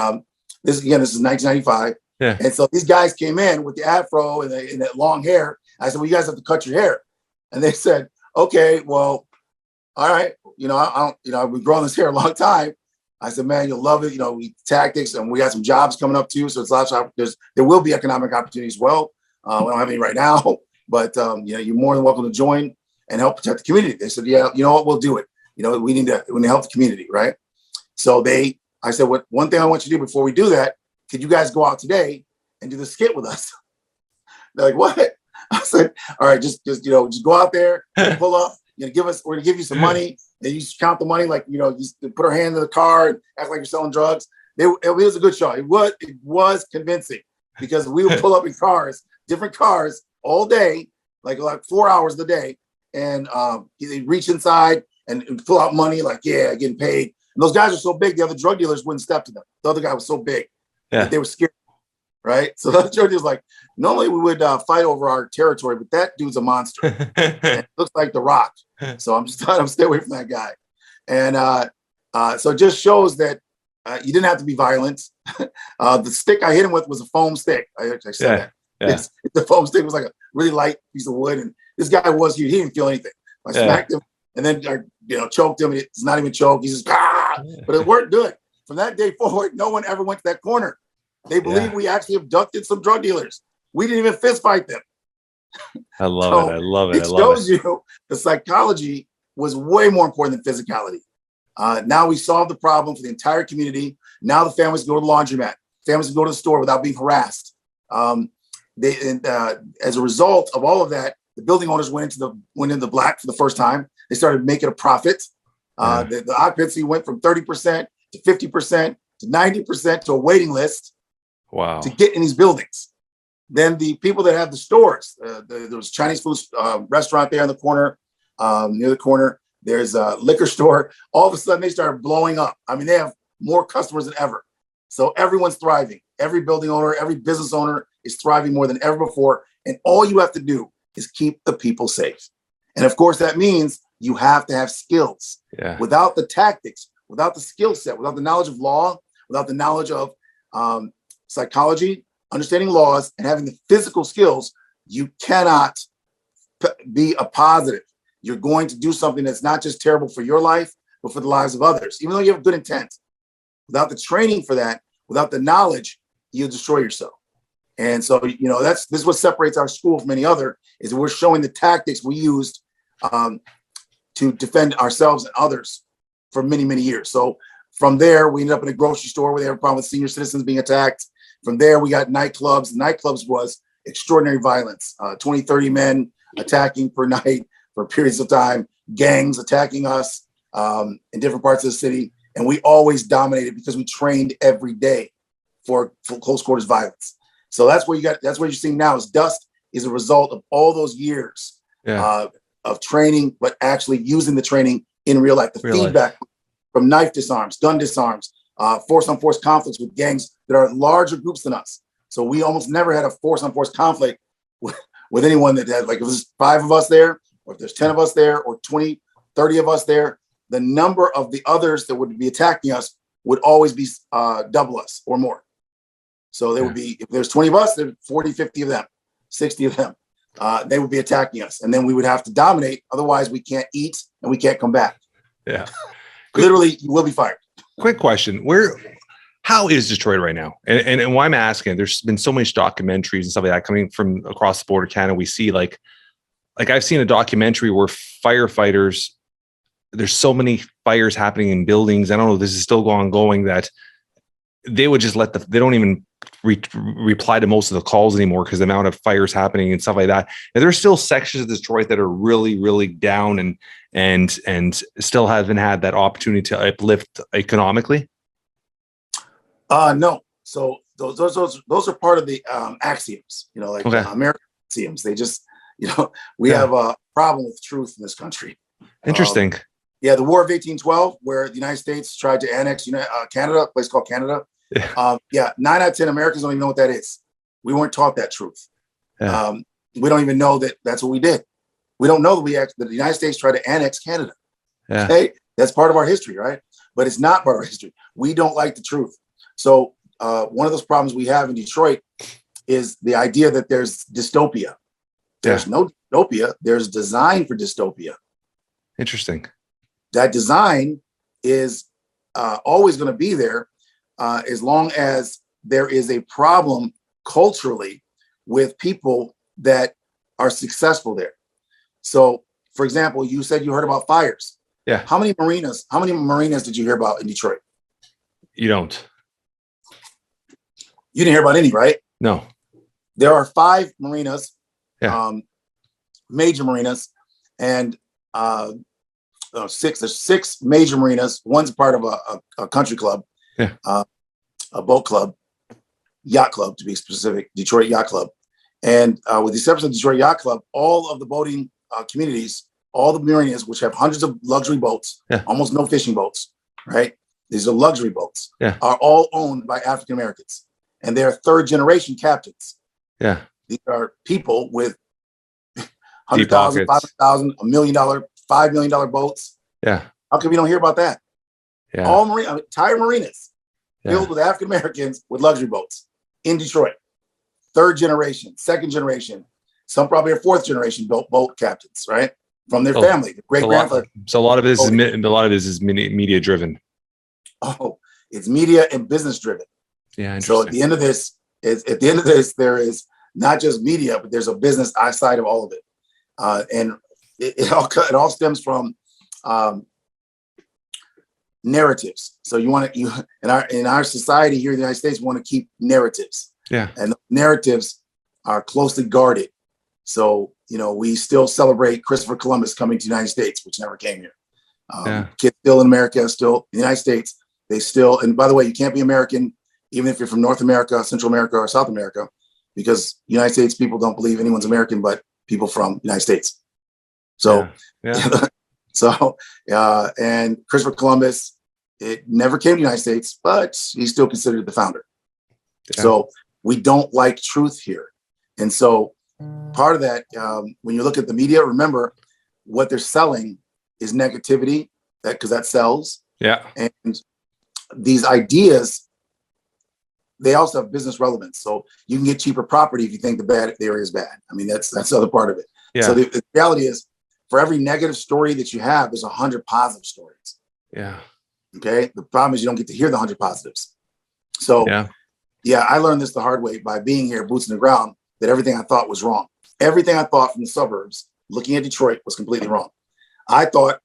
this is 1995. Yeah. And so these guys came in with the afro and that long hair. I said, "Well, you guys have to cut your hair." And they said, "Okay, well, all right. I've been growing this hair a long time." I said, "Man, you'll love it. We tactics, and we got some jobs coming up too. So it's lots of there will be economic opportunities as well. We don't have any right now, but you're more than welcome to join and help protect the community." They said, "Yeah, you know what? We'll do it. We need to help the community, right?" So I said, "One thing I want you to do before we do that, could you guys go out today and do the skit with us?" They're like, "What?" I said, "All right, just go out there, pull up. We're gonna give you some money, and you count the money like you put our hand in the car and act like you're selling drugs." It was a good show. It was convincing because we would pull up in cars, different cars all day, like 4 hours a day, and they'd reach inside and pull out money, like getting paid. And those guys are so big, the other drug dealers wouldn't step to them. The other guy was so big that they were scared. Right, so the drug dealer's like, normally we would fight over our territory, but that dude's a monster. It looks like The Rock, so I'm just trying to stay away from that guy. And so it just shows that you didn't have to be violent. The stick I hit him with was a foam stick. I said that. The foam stick was like a really light piece of wood, and this guy he didn't feel anything. I smacked him and then choked him. It's not even choked. He's just but it worked good. From that day forward, no one ever went to that corner. They believe we actually abducted some drug dealers. We didn't even fist fight them. I love it. I love it. It shows you the psychology was way more important than physicality. Now we solved the problem for the entire community. Now the families go to the laundromat. Families can go to the store without being harassed. As a result of all of that, the building owners went into the black for the first time. They started making a profit. The occupancy went from 30% to 50% to 90% to a waiting list. Wow. To get in these buildings. Then the people that have the stores, there was Chinese food restaurant there in the corner, near the corner. There's a liquor store. All of a sudden, they started blowing up. I mean, they have more customers than ever. So everyone's thriving. Every building owner, every business owner is thriving more than ever before. And all you have to do is keep the people safe. And of course, that means you have to have skills. Yeah. Without the tactics, without the skill set, without the knowledge of law, without the knowledge of psychology, understanding laws, and having the physical skills, you cannot be a positive. You're going to do something that's not just terrible for your life, but for the lives of others, even though you have good intent. Without the training for that, without the knowledge, you'll destroy yourself. And so, this is what separates our school from any other, is that we're showing the tactics we used to defend ourselves and others for many, many years. So from there, we ended up in a grocery store where they had a problem with senior citizens being attacked. From there, we got nightclubs. Nightclubs was extraordinary violence, 20, 30 men attacking per night for periods of time, gangs attacking us in different parts of the city. And we always dominated because we trained every day for close quarters violence. So that's what you're seeing now is D.U.S.T is a result of all those years of training, but actually using the training in real life. The feedback from knife disarms, gun disarms, force-on-force conflicts with gangs that are larger groups than us. So we almost never had a force-on-force conflict with anyone that had, like, if there's 5 of us there, or if there's 10 of us there, or 20, 30 of us there, the number of the others that would be attacking us would always be double us or more. So there would be, if there's 20 of us, there's 40, 50 of them, 60 of them. They would be attacking us, and then we would have to dominate. Otherwise, we can't eat and we can't come back. Yeah. Literally, you will be fired. Quick question. How is Detroit right now? And why I'm asking, there's been so much documentaries and stuff like that coming from across the border Canada. We see like I've seen a documentary where firefighters, there's so many fires happening in buildings. I don't know if this is still ongoing, that they would just they don't even reply to most of the calls anymore because the amount of fires happening and stuff like that. And there's still sections of Detroit that are really, really down and still haven't had that opportunity to uplift economically. No. So those are part of the axioms, like American axioms. They just, we have a problem with truth in this country. Interesting. The War of 1812, where the United States tried to annex Canada, a place called Canada. 9 out of 10 Americans don't even know what that is. We weren't taught that truth. We don't even know that that's what we did. We don't know that the United States tried to annex Canada. Okay, that's part of our history, right? But it's not part of our history. We don't like the truth. So one of those problems we have in Detroit is the idea that there's dystopia. There's no dystopia. There's design for dystopia. Interesting. That design is always going to be there as long as there is a problem culturally with people that are successful there. So, for example, you said you heard about fires. Yeah. How many marinas did you hear about in Detroit? You don't. You didn't hear about any, right? No. There are 5 marinas, major marinas, and 6. There's 6 major marinas. One's part of a country club, a boat club, yacht club to be specific, Detroit Yacht Club. And with the exception of Detroit Yacht Club, all of the boating communities, all the marinas, which have hundreds of luxury boats, almost no fishing boats, right? These are luxury boats, are all owned by African Americans. And they're 3rd generation captains. Yeah. These are people with $100,000, $500,000, $1 million, $5 million boats. Yeah. How come you don't hear about that? Yeah. All entire marinas filled with African Americans with luxury boats in Detroit. 3rd generation, 2nd generation. Some probably are 4th generation boat captains, right? From their family, great grandfather. So a lot of this is media driven. Oh, it's media and business driven. Yeah. So at the end of this, there is not just media, but there's a business side of all of it, and it all stems from narratives. So in our society here in the United States, we want to keep narratives. Yeah, and the narratives are closely guarded. So we still celebrate Christopher Columbus coming to the United States, which never came here. Kids still in America, still in the United States. They still, and by the way, you can't be American even if you're from North America, Central America, or South America, because United States people don't believe anyone's American but people from the United States. So, and Christopher Columbus, it never came to the United States, but he's still considered the founder. Yeah. So we don't like truth here. And so part of that, when you look at the media, remember what they're selling is negativity, because that sells. Yeah. And these ideas, they also have business relevance. So you can get cheaper property if you think the area is bad. I mean, that's the other part of it. Yeah. So the reality is, for every negative story that you have, there's 100 positive stories. Yeah. Okay. The problem is you don't get to hear the 100 positives. So I learned this the hard way by being here, boots in the ground, that everything I thought was wrong. Everything I thought from the suburbs, looking at Detroit, was completely wrong. I thought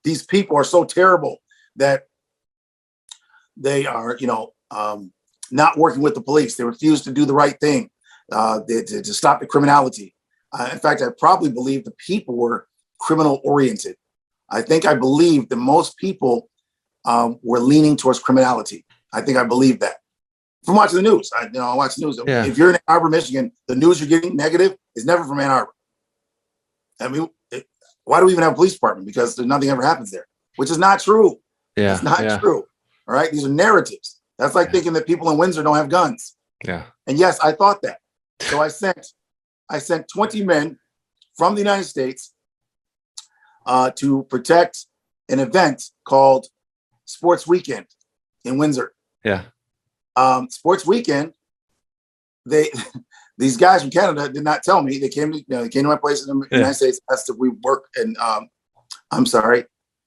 these people are so terrible that they are, not working with the police. They refuse to do the right thing to stop the criminality. In fact, I probably believe the people were criminal oriented. I think I believe that most people were leaning towards criminality. I think I believe that from watching the news. I watch the news. Yeah. If you're in Ann Arbor, Michigan, the news you're getting negative is never from Ann Arbor. I mean, why do we even have a police department? Because nothing ever happens there, which is not true. Yeah, it's not true. All right, these are narratives. That's like thinking that people in Windsor don't have guns. Yeah. And yes, I thought that. So I sent 20 men from the United States to protect an event called Sports Weekend in Windsor. Yeah. Sports Weekend they these guys from Canada did not tell me. They came to they came to my place in the United States, asked if we work and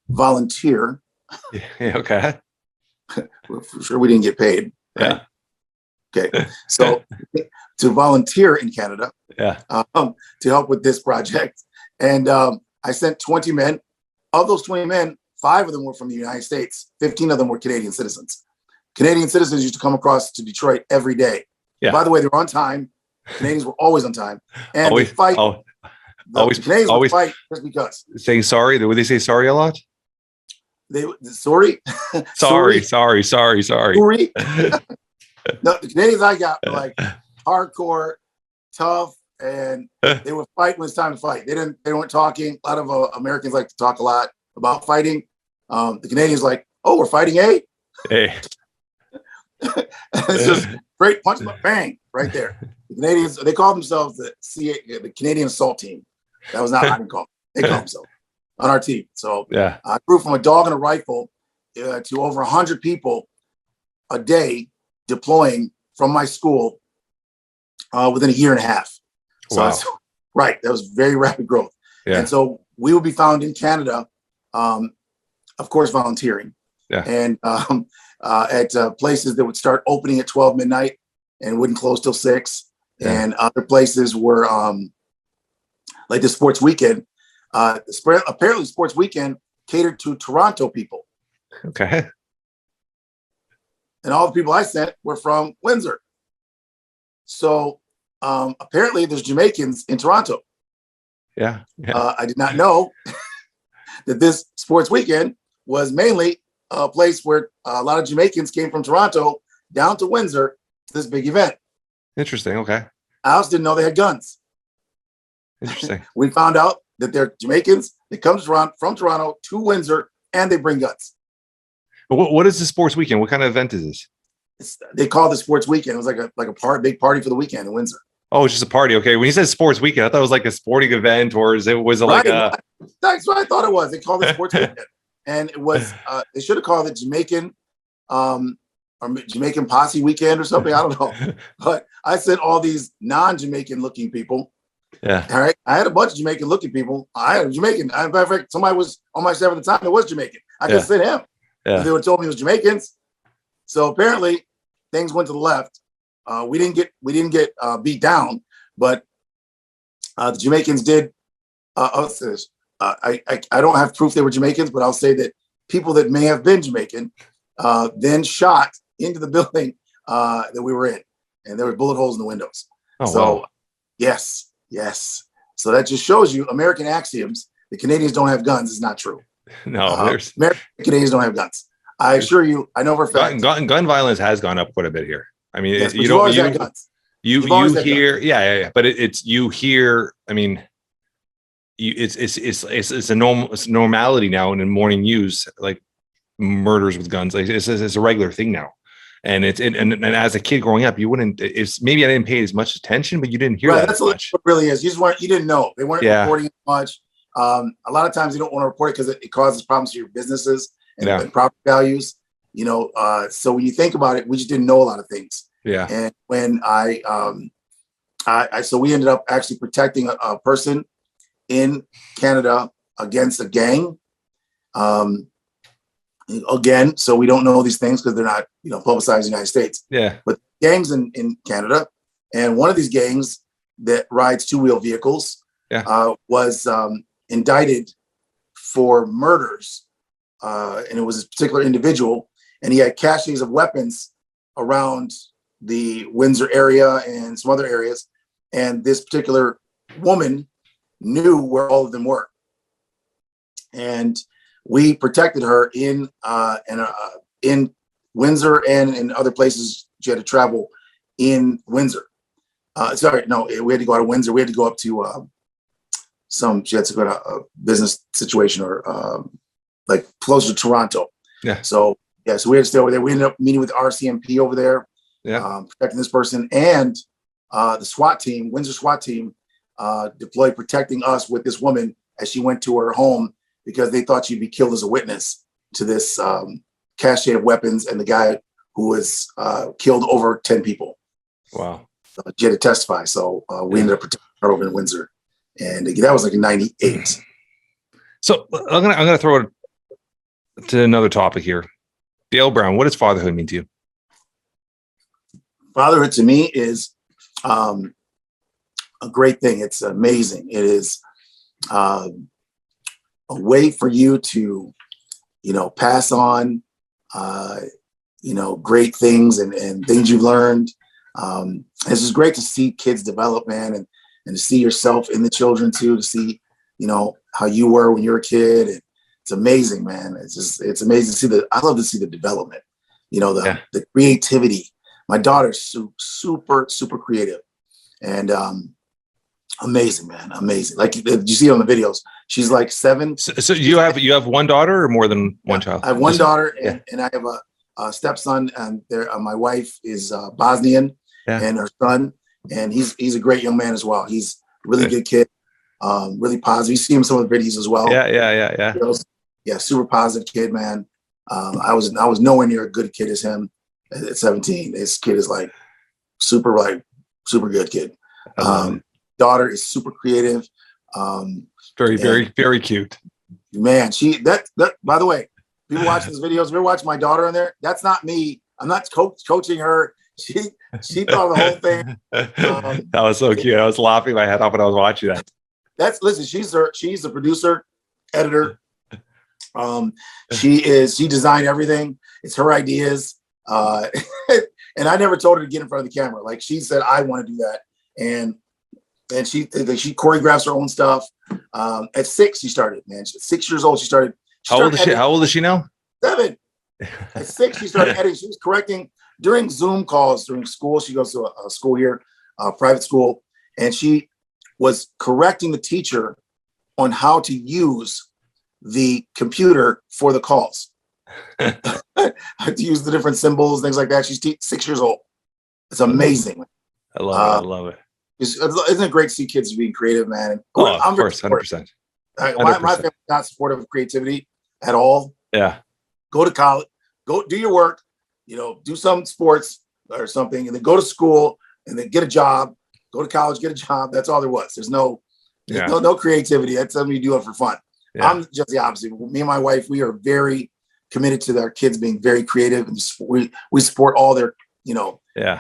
volunteer. Yeah, okay. For sure we didn't get paid. Right? Yeah. Okay. So to volunteer in Canada, to help with this project. And I sent 20 men. Of those 20 men, 5 of them were from the United States. 15 of them were Canadian citizens. Canadian citizens used to come across to Detroit every day. Yeah. By the way, they were on time. Canadians were always on time. And always, they fight. Always, the Canadians would fight just because. Saying sorry. Would they say sorry a lot? Sorry. Sorry. No, the Canadians I got were like hardcore, tough, and they would fight when it's time to fight. They weren't talking. A lot of Americans like to talk a lot about fighting. The Canadians like, oh, we're fighting, eh? Hey. It's just great punch, bang, right there. The Canadians, they call themselves the Canadian Assault Team. That was not how they call them. They call themselves on our team. So I grew from a dog and a rifle to over 100 people a day deploying from my school within a year and a half. So wow. Right. That was very rapid growth. Yeah. And so we will be found in Canada, of course, volunteering. Yeah. And at places that would start opening at 12 midnight and wouldn't close till 6. Yeah. And other places were like the Sports Weekend. Apparently Sports Weekend catered to Toronto people. Okay. And all the people I sent were from Windsor. So apparently there's Jamaicans in Toronto. Yeah. I did not know that this Sports Weekend was mainly a place where a lot of Jamaicans came from Toronto down to Windsor to this big event. Interesting. Okay. I also didn't know they had guns. Interesting. We found out that they're Jamaicans. They come to Toronto, from Toronto to Windsor, and they bring guns. What is the Sports Weekend? What kind of event is this? They call it the Sports Weekend. It was like a big party for the weekend in Windsor. Oh, it's just a party. Okay. When you said Sports Weekend, I thought it was like a sporting event, or was it like a? That's what I thought it was. They called it Sports Weekend, and it was. They should have called it Jamaican, or Jamaican Posse Weekend or something. I don't know. But I sent all these non-Jamaican looking people. Yeah. All right. I had a bunch of Jamaican looking people. I had a Jamaican. In fact, somebody was on my staff at the time that was Jamaican. I could send him. Yeah. They would told me it was Jamaicans. So apparently things went to the left. We didn't get beat down, but the Jamaicans did. I don't have proof they were Jamaicans, but I'll say that people that may have been Jamaican then shot into the building that we were in, and there were bullet holes in the windows. Oh, so wow. Yes. So that just shows you American axioms. The Canadians don't have guns is not true. No, American Canadians don't have guns. I assure you, I know for a fact. Gun violence has gone up quite a bit here. I mean, yes, you hear, guns. Yeah, but it's you hear. I mean, it's a normality now in the morning news, like murders with guns. Like it's a regular thing now. And and as a kid growing up, you wouldn't. It's maybe I didn't pay as much attention, but you didn't hear that that's much. What it really is. You didn't know. They weren't reporting it much. A lot of times you don't want to report it because it causes problems to your businesses and property values. So when you think about it, we just didn't know a lot of things. Yeah. And when so we ended up actually protecting a person in Canada against a gang. Again, so we don't know these things because they're not, publicized in the United States. Yeah. But gangs in Canada, and one of these gangs that rides 2-wheel vehicles was indicted for murders. And it was this particular individual, and he had caches of weapons around the Windsor area and some other areas. And this particular woman knew where all of them were. And we protected her in Windsor and in other places. She had to travel in Windsor. We had to go out of Windsor. We had to go up to she had to go to a business situation or like closer to Toronto. Yeah. So we had to stay over there. We ended up meeting with RCMP over there, protecting this person, and the SWAT team, Windsor SWAT team, deployed protecting us with this woman as she went to her home, because they thought she'd be killed as a witness to this cache of weapons and the guy who was killed over 10 people. Wow. She had to testify. So we ended up protecting her over in Windsor. And that was like in 98. So I'm gonna throw it to another topic here. Dale Brown, what does fatherhood mean to you? Fatherhood to me is a great thing. It's amazing. It is a way for you to, pass on, great things and things you've learned. It's just great to see kids develop, man, and to see yourself in the children too, to see, how you were when you were a kid. And it's amazing, man. It's amazing to see I love to see the development, the creativity. My daughter's super, super creative and amazing, man. Amazing. Like you see it on the videos, she's like 7. So you have one daughter or more than one child? I have one daughter and I have a stepson, and my wife is Bosnian and her son, and he's a great young man as well. He's a really good kid, really positive. You see him in some of the videos as well. Yeah, super positive kid, man. I was nowhere near a good kid as him at 17. This kid is like super good kid. Daughter is super creative. Very cute. Man, that by the way, people watching these videos, we're watching my daughter in there. That's not me. I'm not coaching her. She thought of the whole thing. That was so cute. I was laughing my head off when I was watching that. Listen, she's the producer, editor. She designed everything. It's her ideas. And I never told her to get in front of the camera. Like she said, I want to do that. And she choreographs her own stuff. At 6, she started, man. She's 6 years old. She started. How old is she now? 7. At 6, she started editing. She was correcting during Zoom calls during school. She goes to a school here, private school, and she was correcting the teacher on how to use the computer for the calls. To use the different symbols, things like that. She's 6 years old. It's amazing. I love it. Isn't it great to see kids being creative, man? Of course, 100%. My family's not supportive of creativity at all. Yeah. Go to college, go do your work, do some sports or something, and then go to school and then get a job, go to college, get a job. That's all there was. There's no creativity. That's something you do it for fun. Yeah. I'm just the opposite. Me and my wife, we are very committed to our kids being very creative, and we support all their,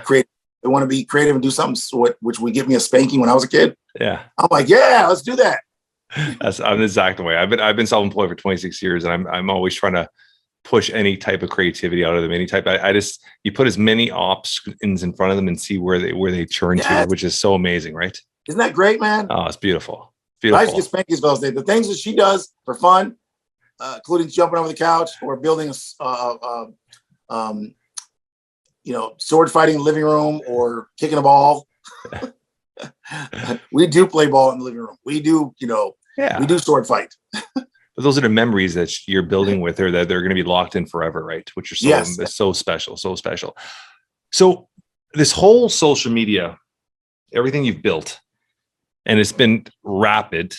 creative. They want to be creative and do something, which would give me a spanking when I was a kid. Yeah. I'm like, yeah, let's do that. I'm the exact way. I've been self-employed for 26 years, and I'm always trying to push any type of creativity out of them. Any type. You put as many options in front of them and see where they turn to, which is so amazing, right? Isn't that great, man? Oh, it's beautiful. I used to get spankies those days. The things that she does for fun, including jumping over the couch or building sword fighting in the living room or kicking a ball. We do play ball in the living room. We do, we do sword fight. But those are the memories that you're building with her that they're going to be locked in forever, right? Which are so special, so special. So this whole social media, everything you've built, and it's been rapid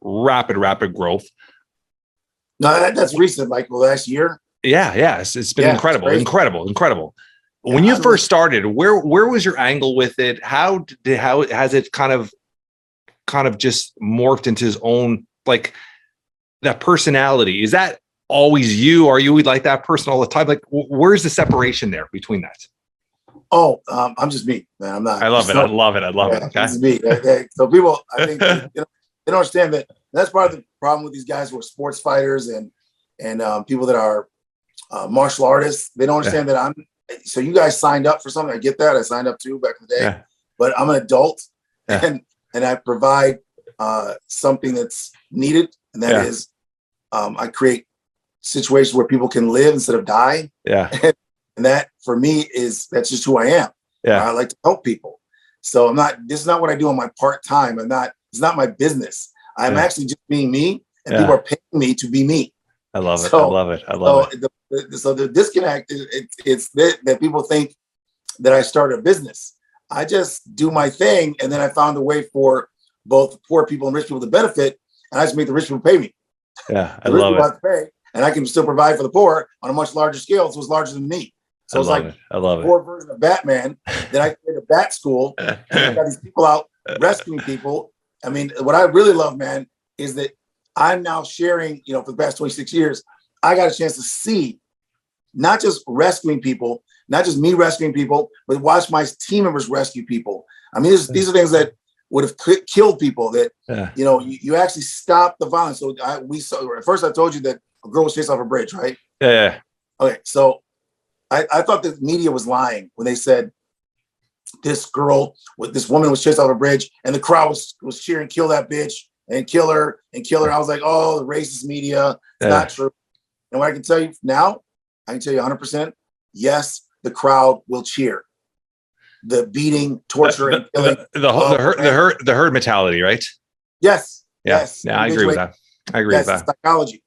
growth. No, that's recent, like the last year. Yeah. It's been incredible. When you first started, where was your angle with it? How has it kind of just morphed into his own, like, that personality? Is that always you? Are you like that person all the time? Like, where's the separation there between that? Oh, I'm just me, man. I'm not. I love it. I love it. Okay? It's me. So people, I think, they don't understand that. That's part of the problem with these guys who are sports fighters and people that are martial artists. They don't understand that so you guys signed up for something. I get that. I signed up too back in the day, but I'm an adult and I provide something that's needed. And that is, I create situations where people can live instead of die. Yeah. And that for me that's just who I am. Yeah. I like to help people. So this is not what I do on my part-time. It's not my business. I'm actually just being me, and people are paying me to be me. I love it. I love it. So the disconnect it's that people think that I started a business. I just do my thing, and then I found a way for both poor people and rich people to benefit, and I just make the rich people pay me. Yeah, I love it. And I can still provide for the poor on a much larger scale, so it's larger than me. So it's like I love a version of Batman that I created a bat school. And I got these people out rescuing people. I mean, what I really love, man, is that I'm now sharing, you know, for the past 26 years, I got a chance to see not just rescuing people, not just me rescuing people, but watch my team members rescue people. I mean, these are things that would have killed people that, you know, you actually stop the violence. So we saw, at first I told you that a girl was chased off a bridge, right? Yeah. Okay. So I thought the media was lying when they said this woman was chased off a bridge and the crowd was cheering, kill that bitch and kill her and kill her. I was like, oh, the racist media. It's not true. And what I can tell you now, I can tell you 100%, yes, the crowd will cheer. The beating, torture, and killing. The herd mentality, right? Yes. Yeah. Yes. Yeah, I agree with that. With that. Psychology.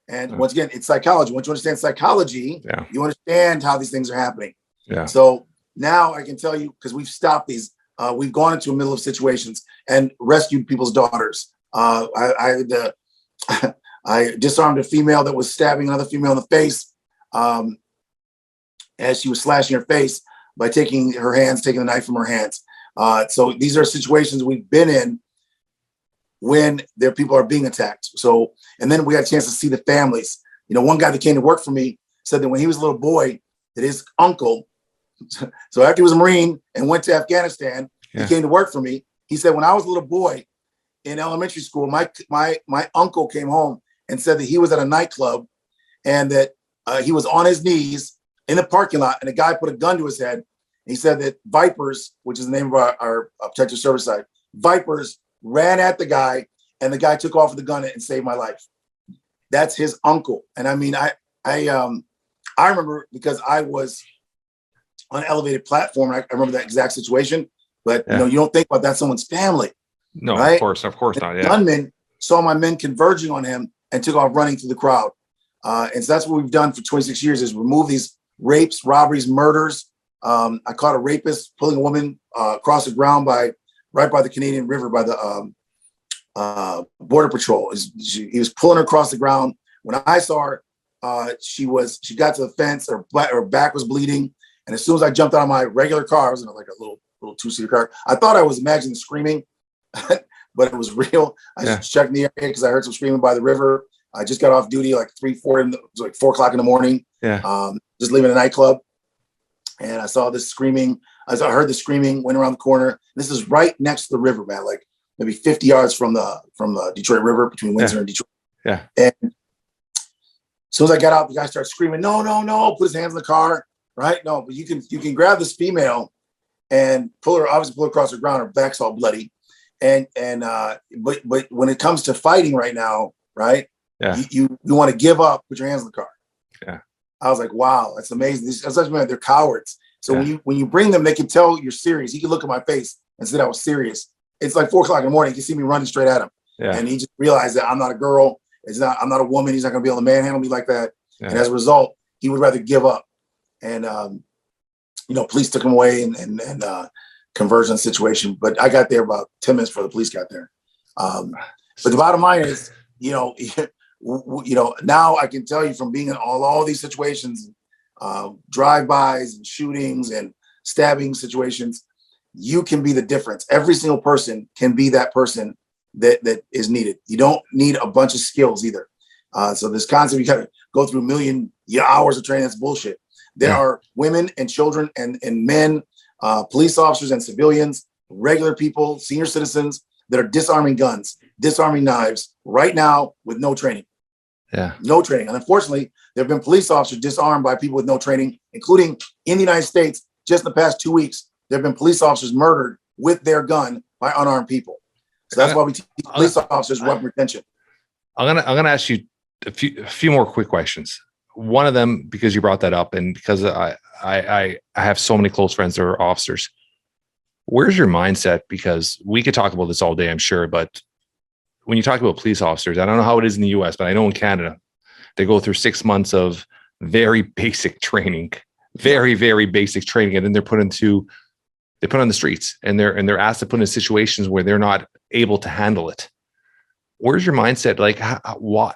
And once again, it's psychology. Once you understand psychology, you understand how these things are happening. Yeah. So now I can tell you, because we've stopped these, we've gone into the middle of situations and rescued people's daughters. I disarmed a female that was stabbing another female in the face as she was slashing her face by taking the knife from her hands. So these are situations we've been in when their people are being attacked. So, and then we had a chance to see the families. You know, one guy that came to work for me said that when he was a little boy, that his uncle, so after he was a Marine and went to Afghanistan, he came to work for me. He said, when I was a little boy in elementary school, my uncle came home and said that he was at a nightclub and that he was on his knees in the parking lot and a guy put a gun to his head. He said that Vipers, which is the name of our protective service site, Vipers ran at the guy and the guy took off with the gun and saved my life. That's his uncle. And I mean, I remember because I was on an elevated platform. I remember that exact situation, but you know, you don't think about that someone's family. No, right? of course not. Yeah. Gunmen saw my men converging on him and took off running through the crowd. And so that's what we've done for 26 years is remove these rapes, robberies, murders. I caught a rapist pulling a woman across the ground right by the Canadian River by the Border Patrol. He was pulling her across the ground. When I saw her, she got to the fence, her back was bleeding. And as soon as I jumped out of my regular car, I was in like a little two-seater car. I thought I was imagining screaming, but it was real. I just checked in the area because I heard some screaming by the river. I just got off duty like 4 o'clock in the morning. Just leaving a nightclub. And I saw this screaming. I heard the screaming, went around the corner. This is right next to the river, man, like maybe 50 yards from the Detroit River between Windsor and Detroit. Yeah. And as soon as I got out, the guy started screaming, no, put his hands in the car. Right? No, but you can grab this female and pull her across the ground. Her back's all bloody. But when it comes to fighting right now, right? Yeah. You want to give up, put your hands in the car. Yeah. I was like, wow, that's amazing. They're cowards. So when you bring them, they can tell you're serious. He can look at my face and say I was serious. It's like 4 o'clock in the morning. You can see me running straight at him. Yeah. And he just realized that I'm not a girl. I'm not a woman. He's not going to be able to manhandle me like that. Yeah. And as a result, he would rather give up. And, police took him away and conversion situation. But I got there about 10 minutes before the police got there. But the bottom line is, now I can tell you from being in all these situations, drive-bys and shootings and stabbing situations, you can be the difference. Every single person can be that person that is needed. You don't need a bunch of skills either. So this concept, you got to go through a million hours of training. That's bullshit. There are women and children and men, police officers and civilians, regular people, senior citizens that are disarming guns, disarming knives right now with no training. Yeah. No training. And unfortunately, there have been police officers disarmed by people with no training, including in the United States, just in the past 2 weeks, there have been police officers murdered with their gun by unarmed people. So that's why we teach police officers weapon retention. I'm gonna ask you a few more quick questions. One of them, because you brought that up, and because I have so many close friends that are officers. Where's your mindset? Because we could talk about this all day, I'm sure, but when you talk about police officers, I don't know how it is in the US, but I know in Canada, they go through 6 months of very basic training, very, very basic training, and then they put on the streets and they're asked to put in situations where they're not able to handle it. Where's your mindset? Like,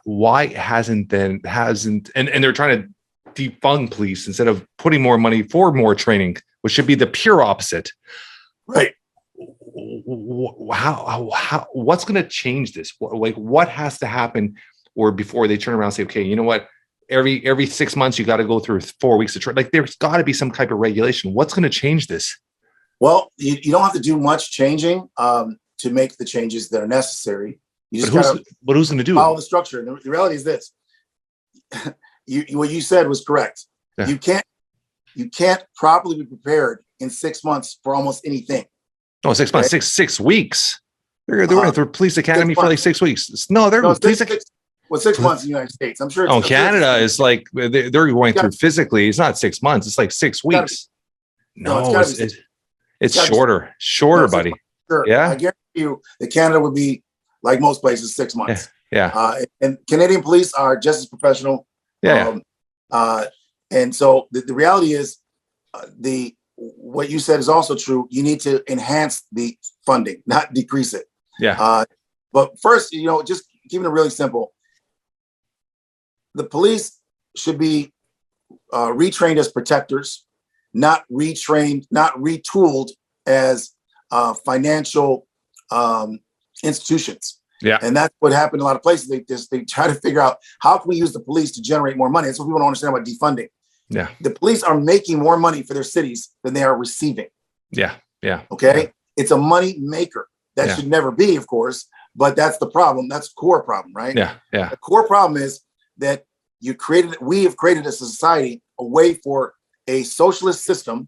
why hasn't, and they're trying to defund police instead of putting more money for more training, which should be the pure opposite. Right. How what's going to change this? Like, what has to happen, or before they turn around and say, okay, you know what? Every 6 months you got to go through 4 weeks of training. Like, there's got to be some type of regulation. What's going to change this? Well, you don't have to do much changing to make the changes that are necessary. You just got to. But who's going to do follow it? the structure? And the reality is this: what you said was correct. Yeah. You can't properly be prepared in 6 months for almost anything. No, 6 months, 6 weeks. They're going through police academy for like 6 weeks. No, they're police. 6 months in the United States. I'm sure. Canada is like they're going through physically. It's not 6 months. It's like 6 weeks. It's shorter, buddy. Sure. Yeah. I guarantee you that Canada would be like most places, 6 months. Yeah. And Canadian police are just as professional. Yeah. And so the reality is what you said is also true. You need to enhance the funding, not decrease it. Yeah. But first, just keeping it really simple. The police should be retrained as protectors, not retooled as financial institutions. Yeah. And that's what happened in a lot of places. They try to figure out, how can we use the police to generate more money? That's what people don't understand about defunding. Yeah. The police are making more money for their cities than they are receiving. Yeah. Okay. Yeah. It's a money maker. That should never be, of course, but that's the problem. That's the core problem, right? Yeah. The core problem is that we have created a society, a way for a socialist system,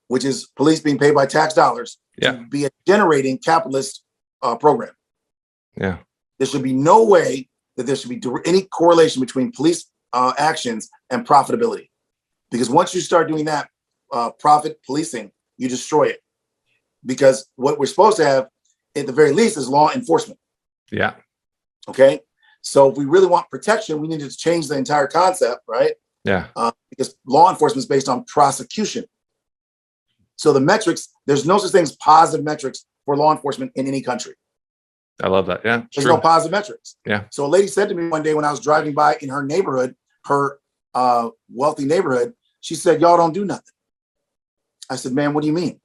which is police being paid by tax dollars, to be a generating capitalist program. Yeah. There should be no way that there should be any correlation between police actions and profitability. Because once you start doing that profit policing, you destroy it. Because what we're supposed to have, at the very least, is law enforcement. Yeah. Okay. So if we really want protection, we need to change the entire concept, right? Yeah. Because law enforcement is based on prosecution. So the metrics, there's no such thing as positive metrics for law enforcement in any country. I love that. Yeah. There's no positive metrics. Yeah. So a lady said to me one day when I was driving by in her neighborhood, her wealthy neighborhood, she said, "Y'all don't do nothing." I said, "Ma'am, what do you mean?"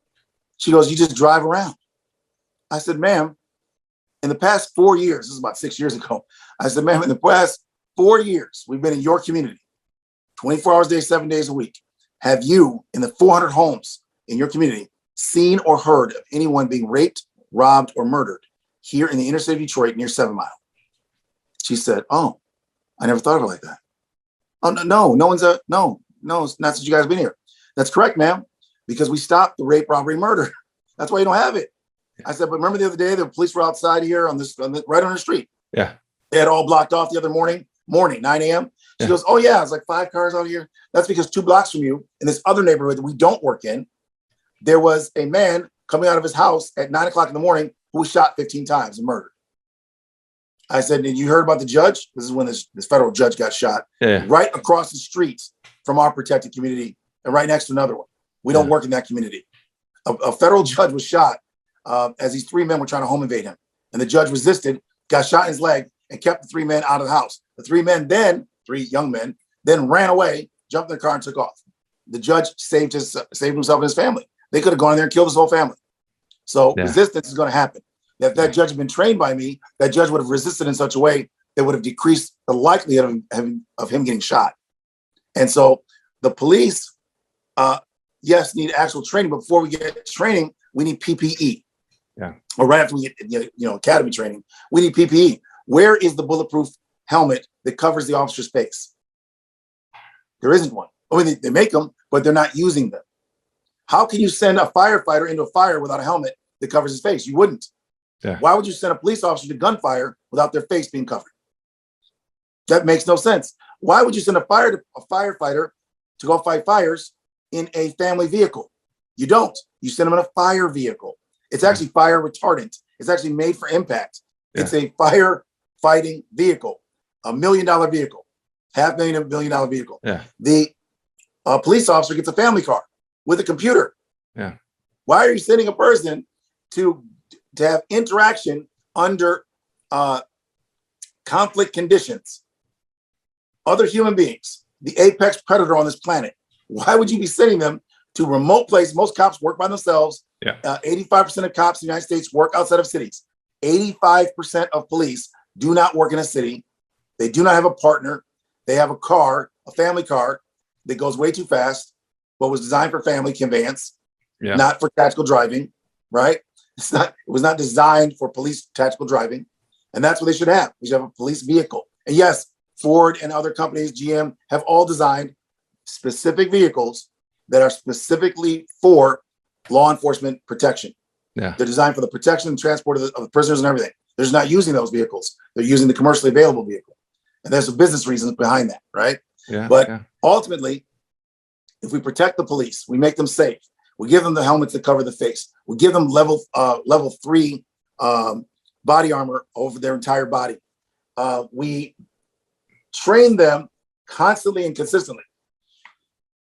She goes, "You just drive around." I said, "Ma'am, in the past 4 years," this is about 6 years ago. I said, "Ma'am, in the past 4 years, we've been in your community 24 hours a day, 7 days a week. Have you, in the 400 homes in your community, seen or heard of anyone being raped, robbed, or murdered here in the inner city of Detroit near 7 Mile?" She said, "Oh, I never thought of it like that." "Oh, no one's no, it's not since you guys have been here." "That's correct, ma'am, because we stopped the rape, robbery, murder. That's why you don't have it." I said, "But remember the other day, the police were outside here right on the street. Yeah. They had all blocked off the other morning, 9 a.m. She goes, "Oh yeah, it's like 5 cars out here." "That's because 2 blocks from you, in this other neighborhood that we don't work in, there was a man coming out of his house at 9 o'clock in the morning who was shot 15 times and murdered." I said, "Did you heard about the judge?" This is when this federal judge got shot. Right across the street from our protected community and right next to another one. We don't work in that community. A federal judge was shot as these 3 men were trying to home invade him. And the judge resisted, got shot in his leg, and kept the 3 men out of the house. The 3 young men, then ran away, jumped in their car, and took off. The judge saved himself and his family. They could have gone in there and killed his whole family. So resistance is going to happen. If that judge had been trained by me, that judge would have resisted in such a way that would have decreased the likelihood of him getting shot. And so the police, yes, need actual training, but before we get training, we need PPE. Yeah. Or right after we get academy training, we need PPE. Where is the bulletproof helmet that covers the officer's face? There isn't one. I mean, they make them, but they're not using them. How can you send a firefighter into a fire without a helmet that covers his face? You wouldn't. Yeah. Why would you send a police officer to gunfire without their face being covered? That makes no sense. Why would you send a firefighter to go fight fires in a family vehicle? You don't. You send them in a fire vehicle. It's actually fire retardant. It's actually made for impact. Yeah. It's a firefighting vehicle, $1 million vehicle, $500,000, $1 million vehicle. Yeah. The police officer gets a family car with a computer. Yeah. Why are you sending a person to have interaction under conflict conditions, other human beings, the apex predator on this planet. Why would you be sending them to remote places? Most cops work by themselves. Yeah. 85% of cops in the United States work outside of cities. 85% of police do not work in a city. They do not have a partner. They have a car, a family car that goes way too fast, but was designed for family conveyance, not for tactical driving, right? It was not designed for police tactical driving. And that's what they should have. We should have a police vehicle. And yes, Ford and other companies, GM, have all designed specific vehicles that are specifically for law enforcement protection. Yeah. They're designed for the protection and transport of the prisoners and everything. They're just not using those vehicles. They're using the commercially available vehicle. And there's some business reasons behind that, right? Yeah. But ultimately, if we protect the police, we make them safe. We give them the helmets that cover the face. We give them level 3 body armor over their entire body. We train them constantly and consistently.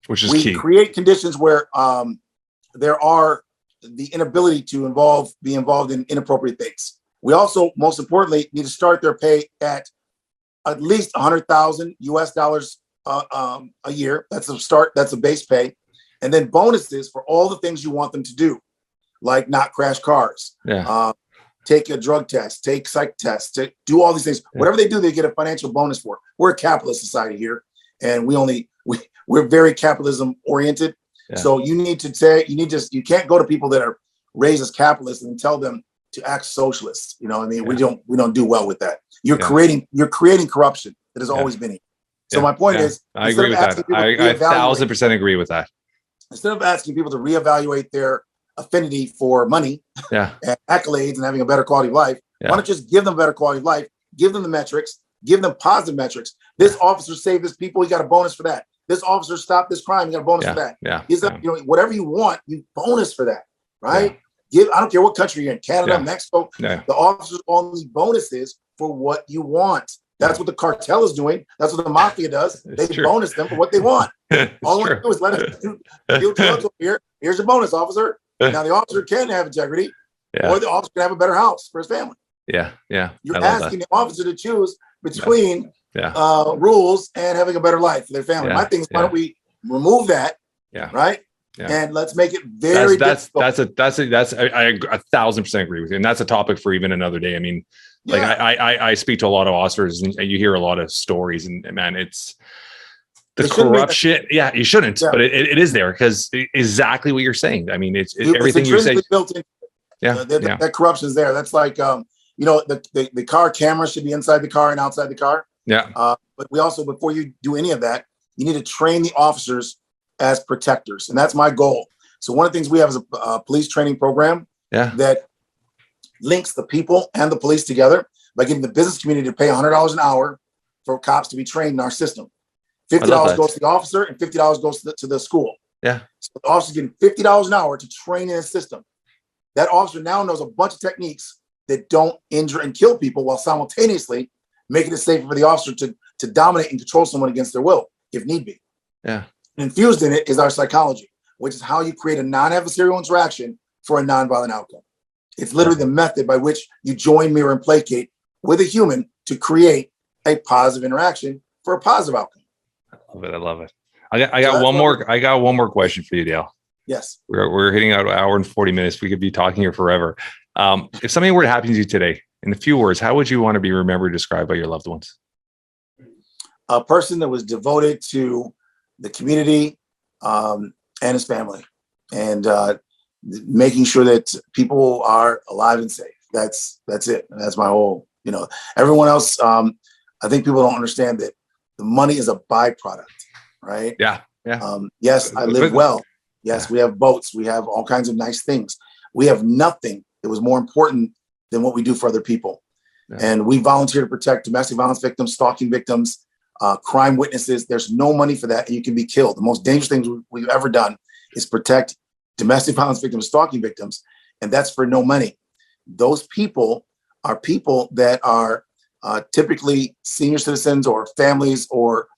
Which is we key. Create conditions where there are the inability to be involved in inappropriate things. We also, most importantly, need to start their pay at least $100,000 US a year. That's a start. That's a base pay. And then bonuses for all the things you want them to do, like not crash cars, take a drug test, take psych tests, to do all these things. Whatever they do, they get a financial bonus for. We're a capitalist society here, and we're very capitalism oriented. Yeah. So you can't go to people that are raised as capitalists and tell them to act socialist. You know, I mean, we don't do well with that. You're creating corruption that has always been here. So my point is, I agree with that. I 1,000% agree with that. Instead of asking people to reevaluate their affinity for money and accolades and having a better quality of life, why don't you just give them a better quality of life, give them the metrics, give them positive metrics. This officer saved this people, he got a bonus for that. This officer stopped this crime, he got a bonus for that. You know, whatever you want, you bonus for that, right? I don't care what country you're in, Canada, Mexico, the officers all need bonuses for what you want. That's what the cartel is doing. That's what the mafia does. They bonus them for what they want. All we do is let us do here. Here's a bonus, officer. Now the officer can have integrity, or the officer can have a better house for his family. You're asking the officer to choose between rules and having a better life for their family. My thing is, why don't we remove that? Right. And let's make it very difficult. I 1,000% agree with you. And that's a topic for even another day. I mean, like I speak to a lot of officers and you hear a lot of stories, and man, it's the corruption. You shouldn't, but it is there because exactly what you're saying. I mean, it's everything you say. Built in. That corruption is there. That's like, the car camera should be inside the car and outside the car. But we also, before you do any of that, you need to train the officers as protectors. And that's my goal. So one of the things we have is a police training program that links the people and the police together by getting the business community to pay $100 an hour for cops to be trained in our system. $50 goes to the officer and $50 goes to the school. So the officer's getting $50 an hour to train in a system. That officer now knows a bunch of techniques that don't injure and kill people while simultaneously making it safer for the officer to dominate and control someone against their will, if need be. Infused in it is our psychology, which is how you create a non-adversarial interaction for a non-violent outcome. It's literally the method by which you join, mirror, and placate with a human to create a positive interaction for a positive outcome. I love it. I got one more question for you, Dale. Yes. We're hitting out an hour and 40 minutes. We could be talking here forever. If something were to happen to you today, in a few words, how would you want to be remembered, described by your loved ones? A person that was devoted to the community and his family, and making sure that people are alive and safe. That's it. And that's my whole, everyone else. I think people don't understand that the money is a byproduct, right? Yes, I live well. Yes, we have boats. We have all kinds of nice things. We have nothing that was more important than what we do for other people. And we volunteer to protect domestic violence victims, stalking victims, crime witnesses. There's no money for that, and you can be killed. The most dangerous thing we've ever done is protect domestic violence victims, stalking victims, and that's for no money. Those people are people that are typically senior citizens or families or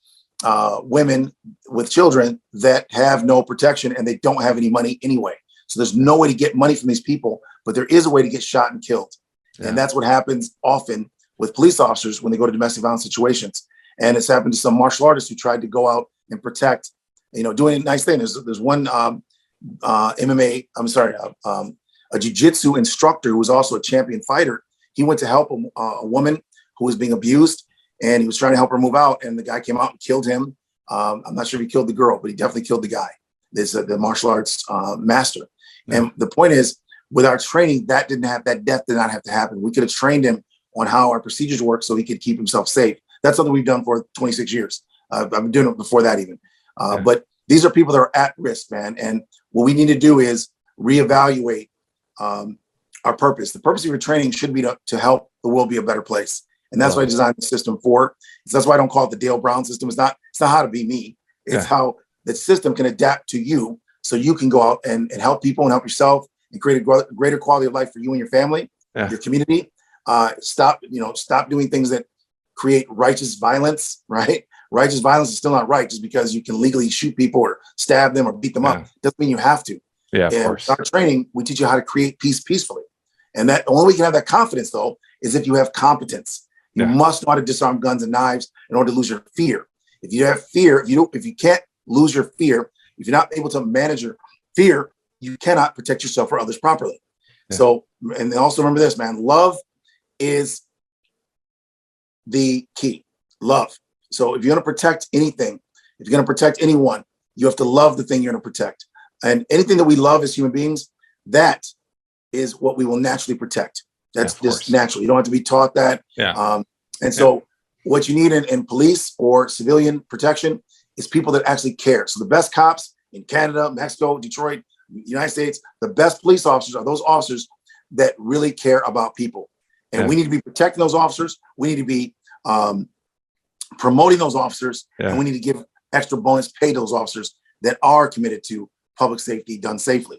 women with children that have no protection, and they don't have any money anyway. So there's no way to get money from these people, but there is a way to get shot and killed. And that's what happens often with police officers when they go to domestic violence situations. And it's happened to some martial artists who tried to go out and protect, doing a nice thing. There's one MMA, a jiu-jitsu instructor who was also a champion fighter. He went to help a woman who was being abused, and he was trying to help her move out. And the guy came out and killed him. I'm not sure if he killed the girl, but he definitely killed the guy. This the martial arts master. Yeah. And the point is, with our training, that death did not have to happen. We could have trained him on how our procedures work so he could keep himself safe. That's something we've done for 26 years. I've been doing it before that even. But these are people that are at risk, man. And what we need to do is reevaluate our purpose. The purpose of your training should be to help the world be a better place. And that's what I designed the system for. So that's why I don't call it the Dale Brown system. It's not how to be me. It's how the system can adapt to you so you can go out and help people and help yourself and create a greater quality of life for you and your family, your community. Stop doing things that create righteous violence, right? Righteous violence is still not right just because you can legally shoot people or stab them or beat them up. Doesn't mean you have to. Yeah, of course. Our training, we teach you how to create peace peacefully. And that the only way you can have that confidence, though, is if you have competence. You must know how to disarm guns and knives in order to lose your fear. If you have fear, if you can't lose your fear, if you're not able to manage your fear, you cannot protect yourself or others properly. So, and also remember this, man, love is the key. Love. So if you're going to protect anything, if you're going to protect anyone, you have to love the thing you're going to protect. And anything that we love as human beings, that is what we will naturally protect. That's just natural. You don't have to be taught that. So what you need in police or civilian protection is people that actually care. So the best cops in Canada, Mexico, Detroit, United States, the best police officers are those officers that really care about people. And we need to be protecting those officers. We need to be promoting those officers. And we need to give extra bonus pay to those officers that are committed to public safety done safely.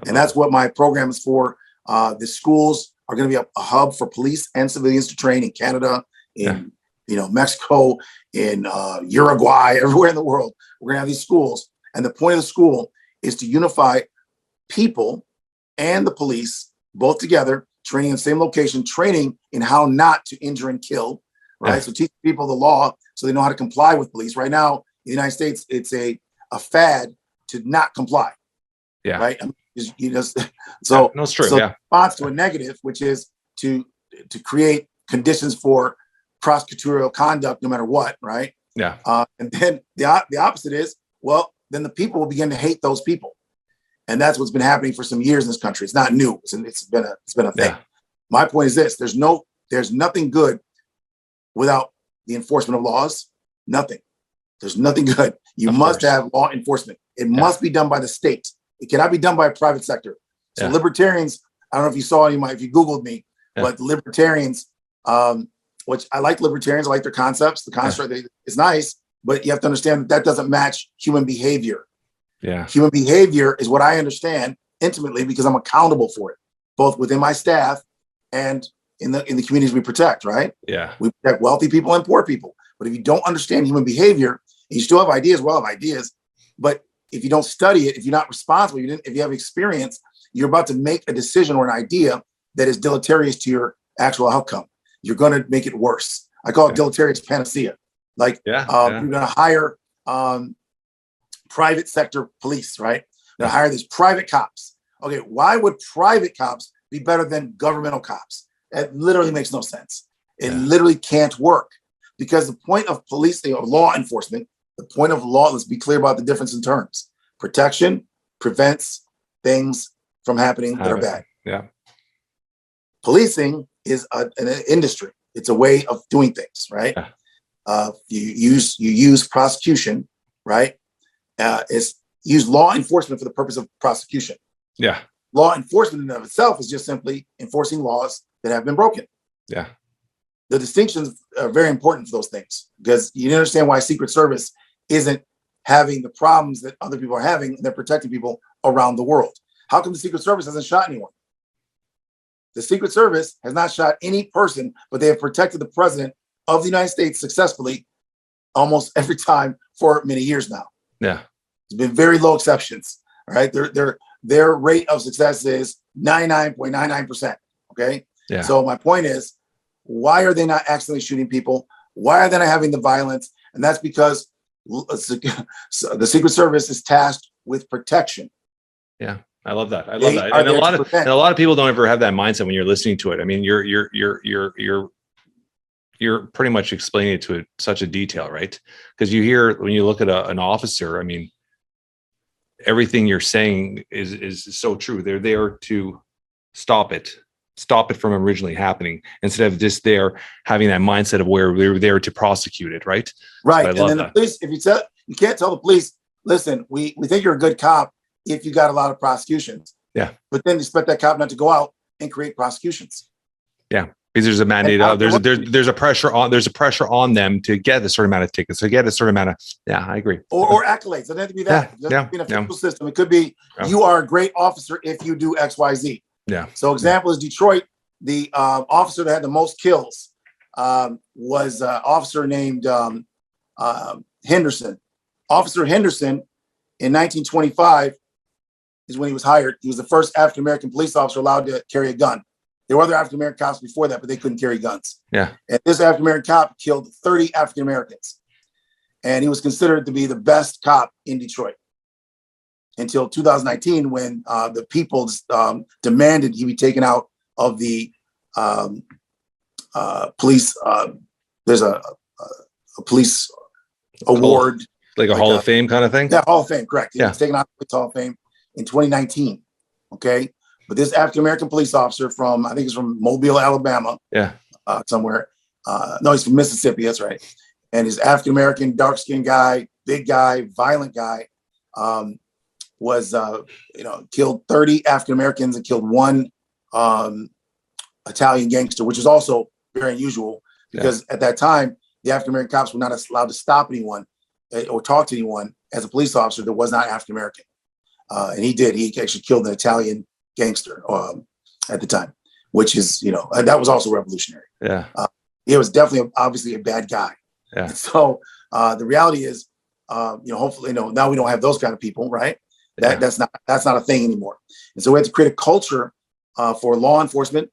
And that's what my program is for. The schools are going to be a hub for police and civilians to train in Canada, in Mexico, in Uruguay, everywhere in the world. We're going to have these schools. And the point of the school is to unify people and the police both together, training in the same location, training in how not to injure and kill, right? So teach people the law so they know how to comply with police. Right now, in the United States, it's a fad to not comply. Right. I mean, no, it's true. So response to a negative, which is to create conditions for prosecutorial conduct, no matter what. Right. And then the opposite is, well, then the people will begin to hate those people. And that's what's been happening for some years in this country. It's not new. It's been a thing. My point is this: there's nothing good without the enforcement of laws. Nothing. There's nothing good. You must have law enforcement. It must be done by the state. It cannot be done by a private sector. So libertarians, I don't know if you saw if you Googled me, but libertarians, which I like libertarians, I like their concepts. The construct is nice, but you have to understand that doesn't match human behavior. Human behavior is what I understand intimately because I'm accountable for it, both within my staff and in the communities we protect, right? We protect wealthy people and poor people. But if you don't understand human behavior, and you still have ideas, but if you don't study it, if you're not responsible, if you have experience, you're about to make a decision or an idea that is deleterious to your actual outcome. You're going to make it worse. I call it deleterious panacea. Like you're going to hire private sector police, right? They're going to hire these private cops. Okay, why would private cops be better than governmental cops? That literally makes no sense. It literally can't work because the point of policing or law enforcement, the point of law, let's be clear about the difference in terms. Protection prevents things from happening that are bad. Policing is an industry. It's a way of doing things, right? You use prosecution, right? Use law enforcement for the purpose of prosecution. Law enforcement in and of itself is just simply enforcing laws that have been broken. The distinctions are very important for those things because you understand why Secret Service isn't having the problems that other people are having, and they're protecting people around the world. How come the Secret Service hasn't shot anyone? The Secret Service has not shot any person, but they have protected the president of the United States successfully almost every time for many years now. There's been very low exceptions. All right. Their rate of success is 99.99%. Okay. So my point is, why are they not accidentally shooting people? Why are they not having the violence? And that's because the Secret Service is tasked with protection. Yeah, I love that. I love They that. are And there to prevent. a lot of people don't ever have that mindset when you're listening to it. I mean, you're pretty much explaining it to such a detail, right? Because you hear, when you look at an officer, I mean, everything you're saying is so true. They're there to stop it from originally happening, instead of just there having that mindset of where they're there to prosecute it, right? Right. So And then the police, if you can't tell the police, listen, we think you're a good cop if you got a lot of prosecutions. Yeah. But then you expect that cop not to go out and create prosecutions. Yeah. Because there's a mandate. There's a pressure on them to get a certain amount of tickets, to get a certain amount of. Yeah, I agree. Or accolades. It doesn't have to be that. It doesn't be an official system. It could be you are a great officer if you do X, Y, Z. Yeah. So example is Detroit. The officer that had the most kills was an officer named Henderson. Officer Henderson in 1925 is when he was hired. He was the first African-American police officer allowed to carry a gun. There were other African-American cops before that, but they couldn't carry guns. Yeah. And this African-American cop killed 30 African-Americans. And he was considered to be the best cop in Detroit until 2019, when the people demanded he be taken out of the police. There's a police award. Like a Hall of Fame kind of thing? Yeah, Hall of Fame, correct. He Yeah. was taken out of the Hall of Fame in 2019. Okay. But this African-American police officer from, I think he's from Mobile, Alabama. Yeah. Somewhere. No, he's from Mississippi. That's right. And he's African-American, dark-skinned guy, big guy, violent guy, was, killed 30 African-Americans and killed one Italian gangster, which is also very unusual because at that time, the African-American cops were not allowed to stop anyone or talk to anyone as a police officer that was not African-American. And he did. He actually killed an Italian gangster at the time, which is, that was also revolutionary. Yeah. He was definitely, obviously, a bad guy. Yeah. So the reality is, hopefully, now we don't have those kind of people, right? That's not a thing anymore. And so we have to create a culture for law enforcement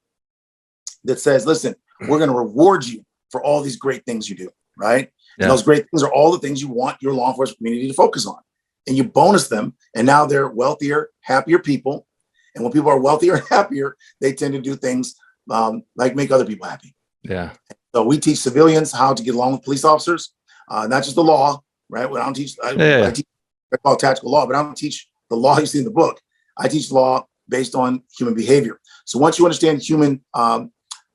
that says, listen, we're going to reward you for all these great things you do, right? Yeah. And those great things are all the things you want your law enforcement community to focus on. And you bonus them, and now they're wealthier, happier people. And when people are wealthier and happier, they tend to do things like make other people happy. Yeah. So we teach civilians how to get along with police officers, not just the law, right? I don't teach, I teach tactical law, but I don't teach the law you see in the book. I teach law based on human behavior. So once you understand human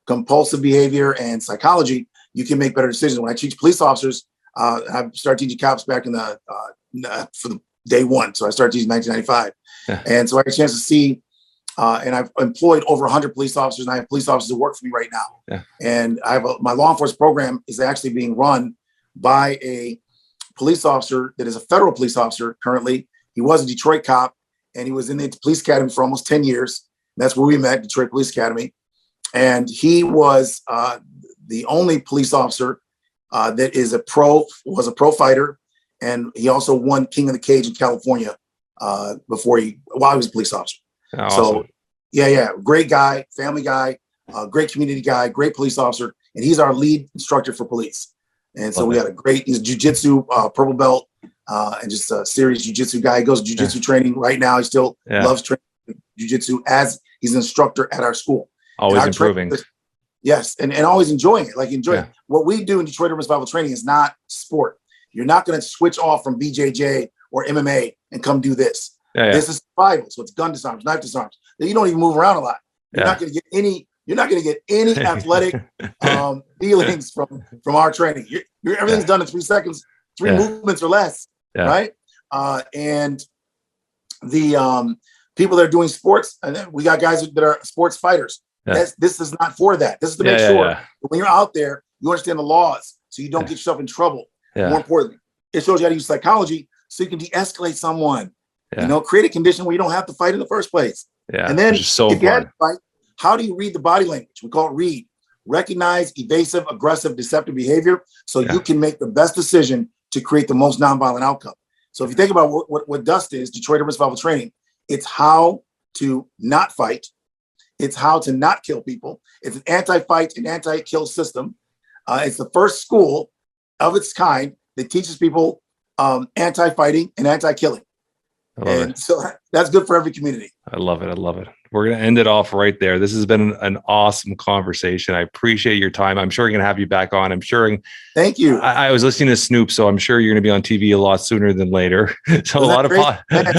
compulsive behavior and psychology, you can make better decisions. When I teach police officers, I started teaching cops back in for the day one. So I started teaching in 1995. Yeah. And so I had a chance to see, and I've employed over 100 police officers, and I have police officers that work for me right now. Yeah. And I have my law enforcement program is actually being run by a police officer that is a federal police officer currently. He was a Detroit cop, and he was in the police academy for almost 10 years. That's where we met, Detroit Police Academy. And he was the only police officer that was a pro fighter. And he also won King of the Cage in California while he was a police officer. Awesome. So great guy, family guy, great community guy, great police officer. And he's our lead instructor for police. And so he's a jiu-jitsu purple belt and just a serious jiu-jitsu guy. He goes to jiu-jitsu training right now. He still loves training jiu-jitsu as he's an instructor at our school. Always improving. Yes, and always enjoying it. What we do in Detroit Urban Survival Training is not sport. You're not going to switch off from BJJ or MMA and come do this. This is survival. So it's gun disarms, knife disarms. You don't even move around a lot. You're not going to get any. You're not going to get any athletic feelings from our training. Everything's done in 3 seconds, 3 movements or less, right? And the people that are doing sports, and then we got guys that are sports fighters. This is not for that. This is to make sure that when you're out there, you understand the laws, so you don't get yourself in trouble. More importantly, it shows you how to use psychology so you can de-escalate someone. Create a condition where you don't have to fight in the first place. And then if you had to fight, how do you read the body language? We call it read. Recognize evasive, aggressive, deceptive behavior so you can make the best decision to create the most nonviolent outcome. So if you think about what D.U.S.T is, Detroit Urban Survival Training, it's how to not fight. It's how to not kill people. It's an anti-fight and anti-kill system. It's the first school of its kind that teaches people anti-fighting and anti-killing. And so that's good for every community. I love it. I love it. We're going to end it off right there. This has been an awesome conversation. I appreciate your time. I'm sure we're going to have you back on. I'm sure. Thank you. I was listening to Snoop, so I'm sure you're going to be on TV a lot sooner than later. So a lot of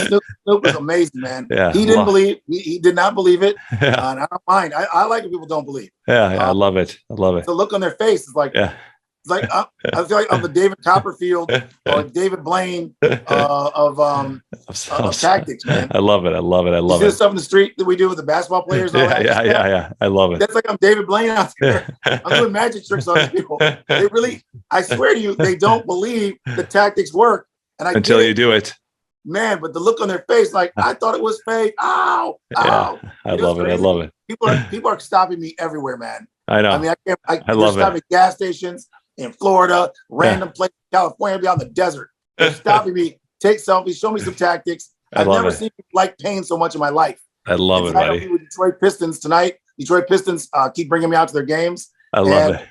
Snoop was amazing, man. Yeah, he didn't believe. He did not believe it. Yeah. And I don't mind. I like when people don't believe. Yeah, I love it. I love it. The look on their face is like, it's like I feel like I'm the David Copperfield or David Blaine of tactics, man. I love it. I love it. I love you it. See the stuff in the street that we do with the basketball players. Yeah. I love it. That's like I'm David Blaine out there. I'm doing magic tricks on these people. They really, I swear to you, they don't believe the tactics work. And until you do it. Man, but the look on their face, like I thought it was fake. Ow, ow. I love it. I love it. People are stopping me everywhere, man. I know. I mean, I love it. Gas stations in Florida, random place in California, beyond the desert. They're stopping me, take selfies, show me some tactics. I've never seen people like pain so much in my life. I love it, buddy. I'll be with Detroit Pistons tonight. Detroit Pistons keep bringing me out to their games. I love it.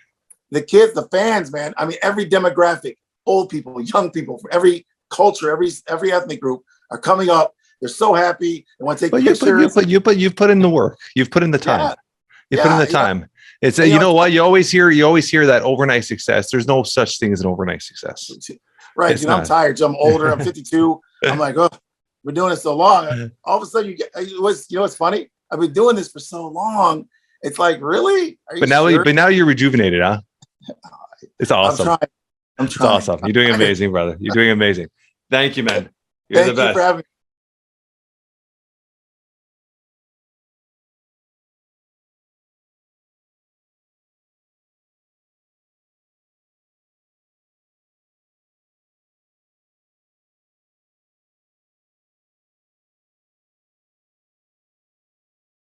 The kids, the fans, man. I mean, every demographic, old people, young people, from every culture, every ethnic group are coming up. They're so happy. They want to take pictures. You've put in the work. You've put in the time. You put in the time. It's you know what, you always hear that overnight success. There's no such thing as an overnight success. Right. Dude, I'm tired. I'm older. I'm 52. I'm like, oh, we're doing it so long. All of a sudden what's funny? I've been doing this for so long. It's like, really? But now you're rejuvenated, huh? It's awesome. I'm trying. It's awesome. You're doing amazing, brother. You're doing amazing. Thank you, man. You're the best. Thank you for having me.